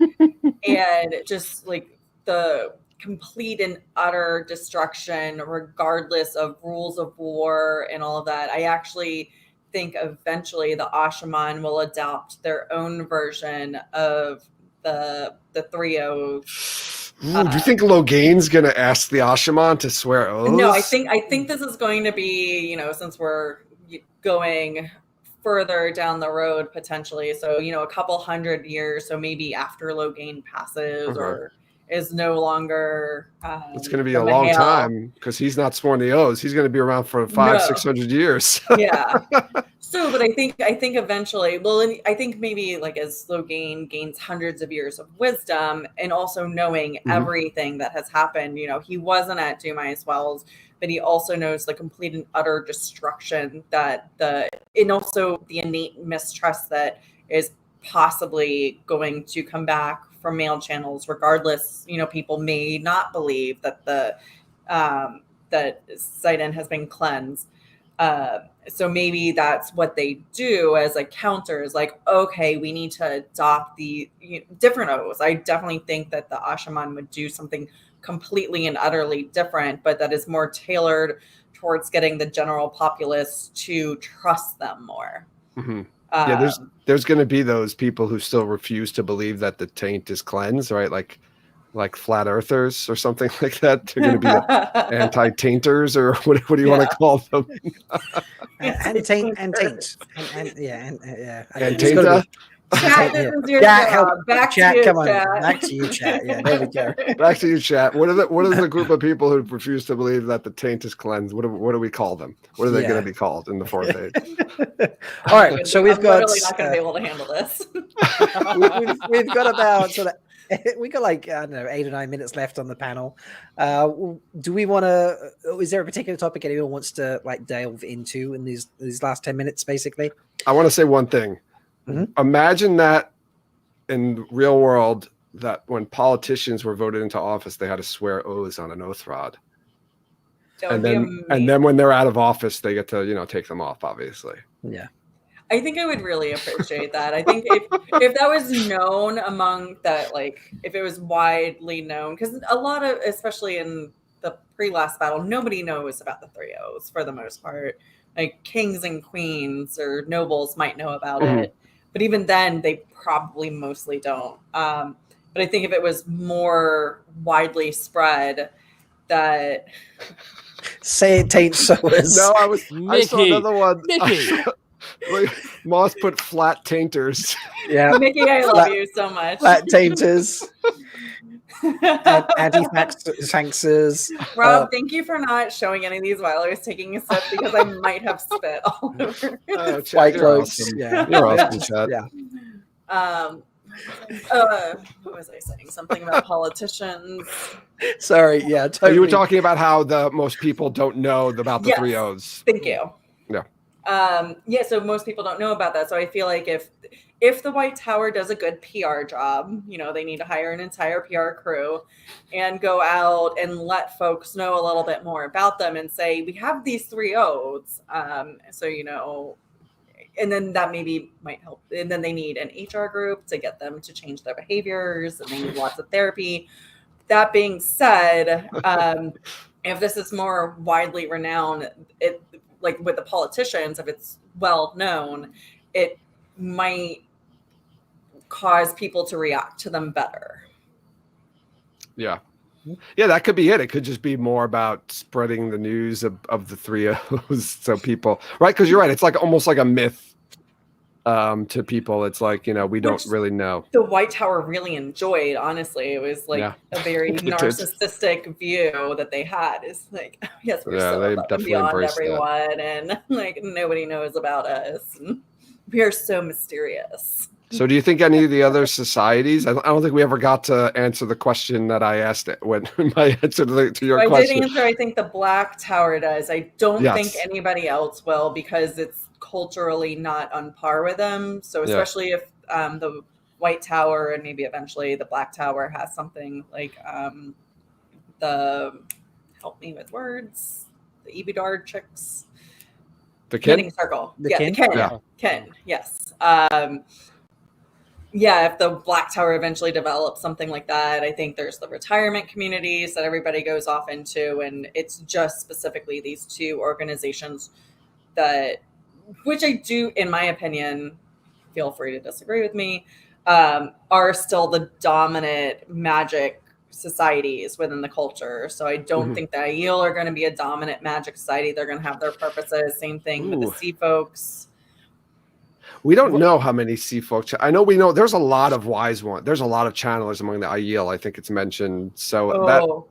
and just like the complete and utter destruction, regardless of rules of war and all of that. I actually think eventually the Asha'man will adopt their own version of the three O's. Do you think Logain's gonna ask the Asha'man to swear oaths? No, I think this is going to be, since we're going further down the road potentially, so a couple hundred years, so maybe after Logain passes or is no longer it's going to be a long time because he's not sworn the oaths. He's going to be around for 500-600 years. Yeah. So, but I think eventually, and I think maybe like as Logain gains hundreds of years of wisdom and also knowing everything that has happened, he wasn't at Dumai's Wells, but he also knows the complete and utter destruction and also the innate mistrust that is possibly going to come back from male channels, regardless. People may not believe that that Sidon has been cleansed. So maybe that's what they do as a counter, is like, okay, we need to adopt the different O's. I definitely think that the Asha'man would do something completely and utterly different, but that is more tailored towards getting the general populace to trust them more. Mm-hmm. There's going to be those people who still refuse to believe that the taint is cleansed, right? Like like flat earthers or something like that. They're going to be anti-tainters, or what do you want to call them? and taints. And Tainta? Chat, this is your Chat, job. help. Back Chat, to you, come on. chat. Back to you, chat. Yeah, there we go. Back to you, chat. What are the group of people who refuse to believe that the taint is cleansed? What do we call them? What are they going to be called in the fourth age? All right, so we've got. I'm literally not going to be able to handle this. we've got about we got like, I don't know, 8 or 9 minutes left on the panel. Do we want to? Is there a particular topic anyone wants to like delve into in these last 10 minutes, basically? I want to say one thing. Mm-hmm. Imagine that in real world, that when politicians were voted into office, they had to swear oaths on an oath rod. And then when they're out of office, they get to, take them off, obviously. Yeah. I think I would really appreciate that. I think if that was known among that, like if it was widely known, because a lot of, especially in the pre-last battle, nobody knows about the 3 oaths for the most part. Like kings and queens or nobles might know about it. But even then, they probably mostly don't. But I think if it was more widely spread, that say it taints sowers. No, I saw another one. Mickey. Moss put flat tainters. Yeah, Mickey, I love you so much. Flat tainters. Anti-taxers. Rob, thank you for not showing any of these while I was taking a sip, because I might have spit all over. White clothes. Awesome. Yeah, you're awesome, Chad. Yeah. What was I saying? Something about politicians. Sorry. Yeah. Totally. You were talking about how most people don't know about the 3 oaths. Thank you. Yeah. So most people don't know about that. So I feel like if the White Tower does a good PR job, they need to hire an entire PR crew and go out and let folks know a little bit more about them and say, we have these 3 oaths. And then that maybe might help. And then they need an HR group to get them to change their behaviors, and they need lots of therapy. That being said, if this is more widely renowned, like with the politicians, if it's well known, it might cause people to react to them better. Yeah. Yeah, that could be it. It could just be more about spreading the news of the 3 oaths, so people, right? Because you're right. It's like almost like a myth to people. It's like, we don't really know. The White Tower really enjoyed, honestly. It was like a very narcissistic view that they had. It's like, yes, we're so above and beyond everyone, and like nobody knows about us. And we are so mysterious. So do you think any of the other societies, I don't think we ever got to answer the question that I asked when my answer to your question. I did answer, I think the Black Tower does. I don't think anybody else will, because it's culturally not on par with them. So especially if the White Tower and maybe eventually the Black Tower has something like help me with words, the Ebidar chicks. The kin? Knitting circle. The kin? The kin. Yeah. Kin, yes. If the Black Tower eventually develops something like that, I think there's the retirement communities that everybody goes off into, and it's just specifically these 2 organizations which I do, in my opinion, feel free to disagree with me, are still the dominant magic societies within the culture. So I don't think the Aiel are going to be a dominant magic society. They're going to have their purposes. Same thing with the Sea Folks. We don't know how many Sea Folk. I know there's a lot of wise ones. There's a lot of channelers among the Aiel. I think it's mentioned. So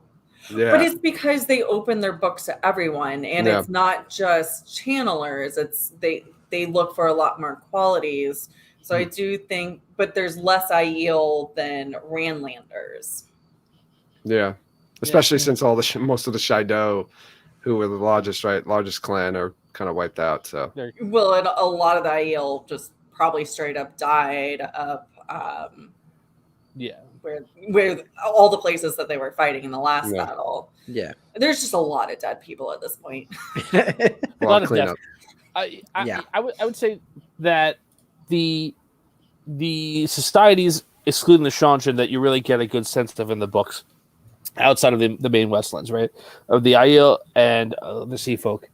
but it's because they open their books to everyone, and it's not just channelers. It's they look for a lot more qualities. So I do think, but there's less Aiel than Randlanders. Yeah, especially since most of the Shaido, who were the largest clan, are kind of wiped out. So well, and a lot of the Aiel just probably straight up died of where all the places that they were fighting in the last battle. Yeah, there's just a lot of dead people at this point. A lot of death. I would say that the societies, excluding the Shanshan, that you really get a good sense of in the books, outside of the main Westlands, right, of the Aiel and the Sea Folk.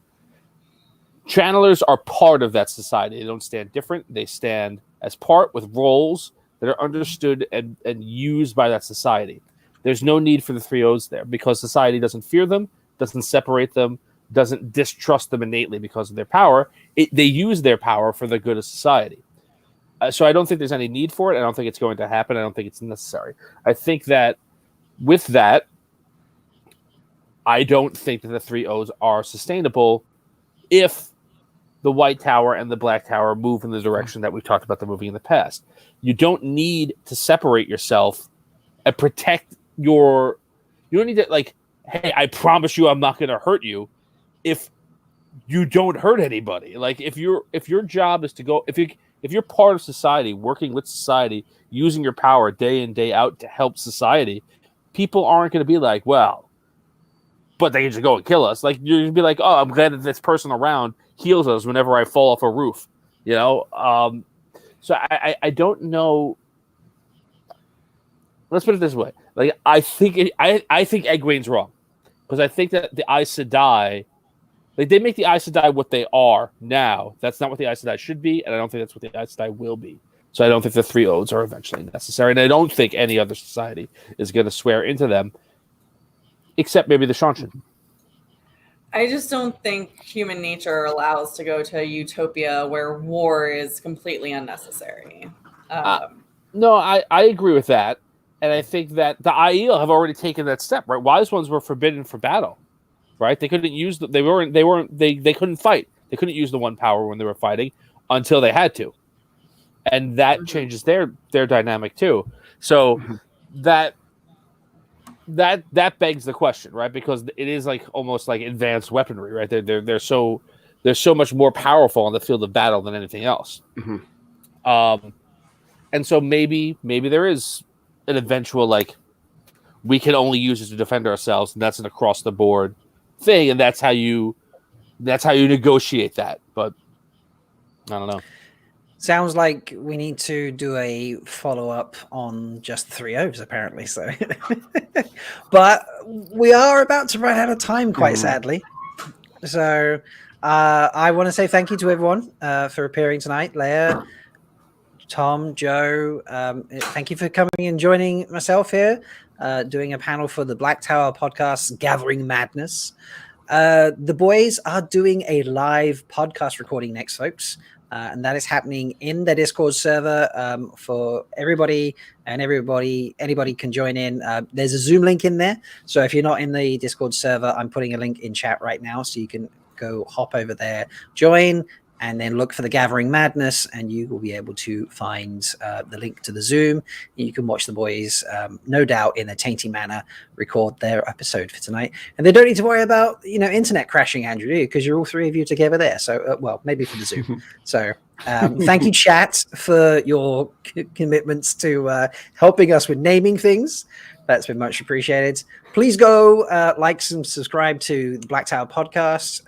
Channelers are part of that society. They don't stand different. They stand as part with roles that are understood and used by that society. There's no need for the 3Os there because society doesn't fear them, doesn't separate them, doesn't distrust them innately because of their power. They use their power for the good of society. So I don't think there's any need for it. I don't think it's going to happen. I don't think it's necessary. I think that with that, I don't think that the 3Os are sustainable if the White Tower and the Black Tower move in the direction that we've talked about them moving in the past. You don't need to separate yourself and protect your... You don't need to, like, hey, I promise you I'm not going to hurt you if you don't hurt anybody. Like, if your job is to go... If you're part of society, working with society, using your power day in, day out to help society, people aren't going to be like, well, but they can just go and kill us. Like, you're going to be like, oh, I'm glad that this person around heals us whenever I fall off a roof. You know? So I don't know. Let's put it this way. Like, I think Egwene's wrong. Because I think that the Aes Sedai... Like, they make the Aes Sedai what they are now. That's not what the Aes Sedai should be, and I don't think that's what the Aes Sedai will be. So I don't think the 3Os are eventually necessary, and I don't think any other society is going to swear into them, except maybe the Shanshan. I just don't think human nature allows to go to a utopia where war is completely unnecessary. No, I agree with that, and I think that the Aiel have already taken that step. Right, Wise Ones were forbidden for battle. Right, they couldn't use they couldn't fight. They couldn't use the one power when they were fighting until they had to, and that changes their dynamic too. So that begs the question, right? Because it is like almost like advanced weaponry, right? They're so much more powerful on the field of battle than anything else. And so maybe there is an eventual like we can only use it to defend ourselves, and that's an across the board thing, and that's how you negotiate that. But I don't know. Sounds like we need to do a follow-up on just 3Os, apparently. So, but we are about to run out of time, quite sadly. So, I want to say thank you to everyone for appearing tonight. Leigh-a, Tom, Joe, thank you for coming and joining myself here. Doing a panel for the Black Tower podcast, Gathering Madness. The boys are doing a live podcast recording next, folks, and that is happening in the Discord server for everybody, and anybody can join in. There's a Zoom link in there, so if you're not in the Discord server, I'm putting a link in chat right now, so you can go hop over there, join, and then look for the Gathering Madness, and you will be able to find the link to the Zoom. You can watch the boys, no doubt, in a tainty manner, record their episode for tonight. And they don't need to worry about, internet crashing, Andrew, because you're all three of you together there. So, well, maybe for the Zoom. So, thank you, chat, for your commitments to helping us with naming things. That's been much appreciated. Please go like and subscribe to the Black Tower podcast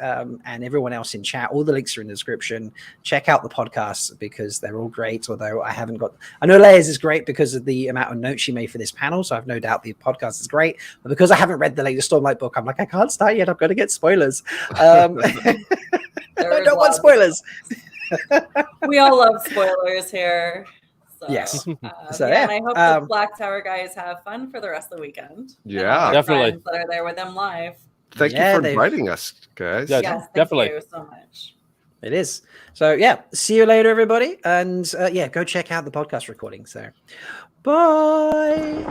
and everyone else in chat. All the links are in the description. Check out the podcasts because they're all great. Although I know Leia's is great because of the amount of notes she made for this panel. So I've no doubt the podcast is great. But because I haven't read the latest Stormlight book, I'm like, I can't start yet. I'm going to get spoilers. I don't want spoilers. We all love spoilers here. So, yes. And I hope the Black Tower guys have fun for the rest of the weekend. Yeah, definitely. That are there with them live. Thank you for inviting us, guys. Yeah, Yes, definitely. Thank you so much. It is. So yeah, see you later, everybody, and go check out the podcast recording. So, bye.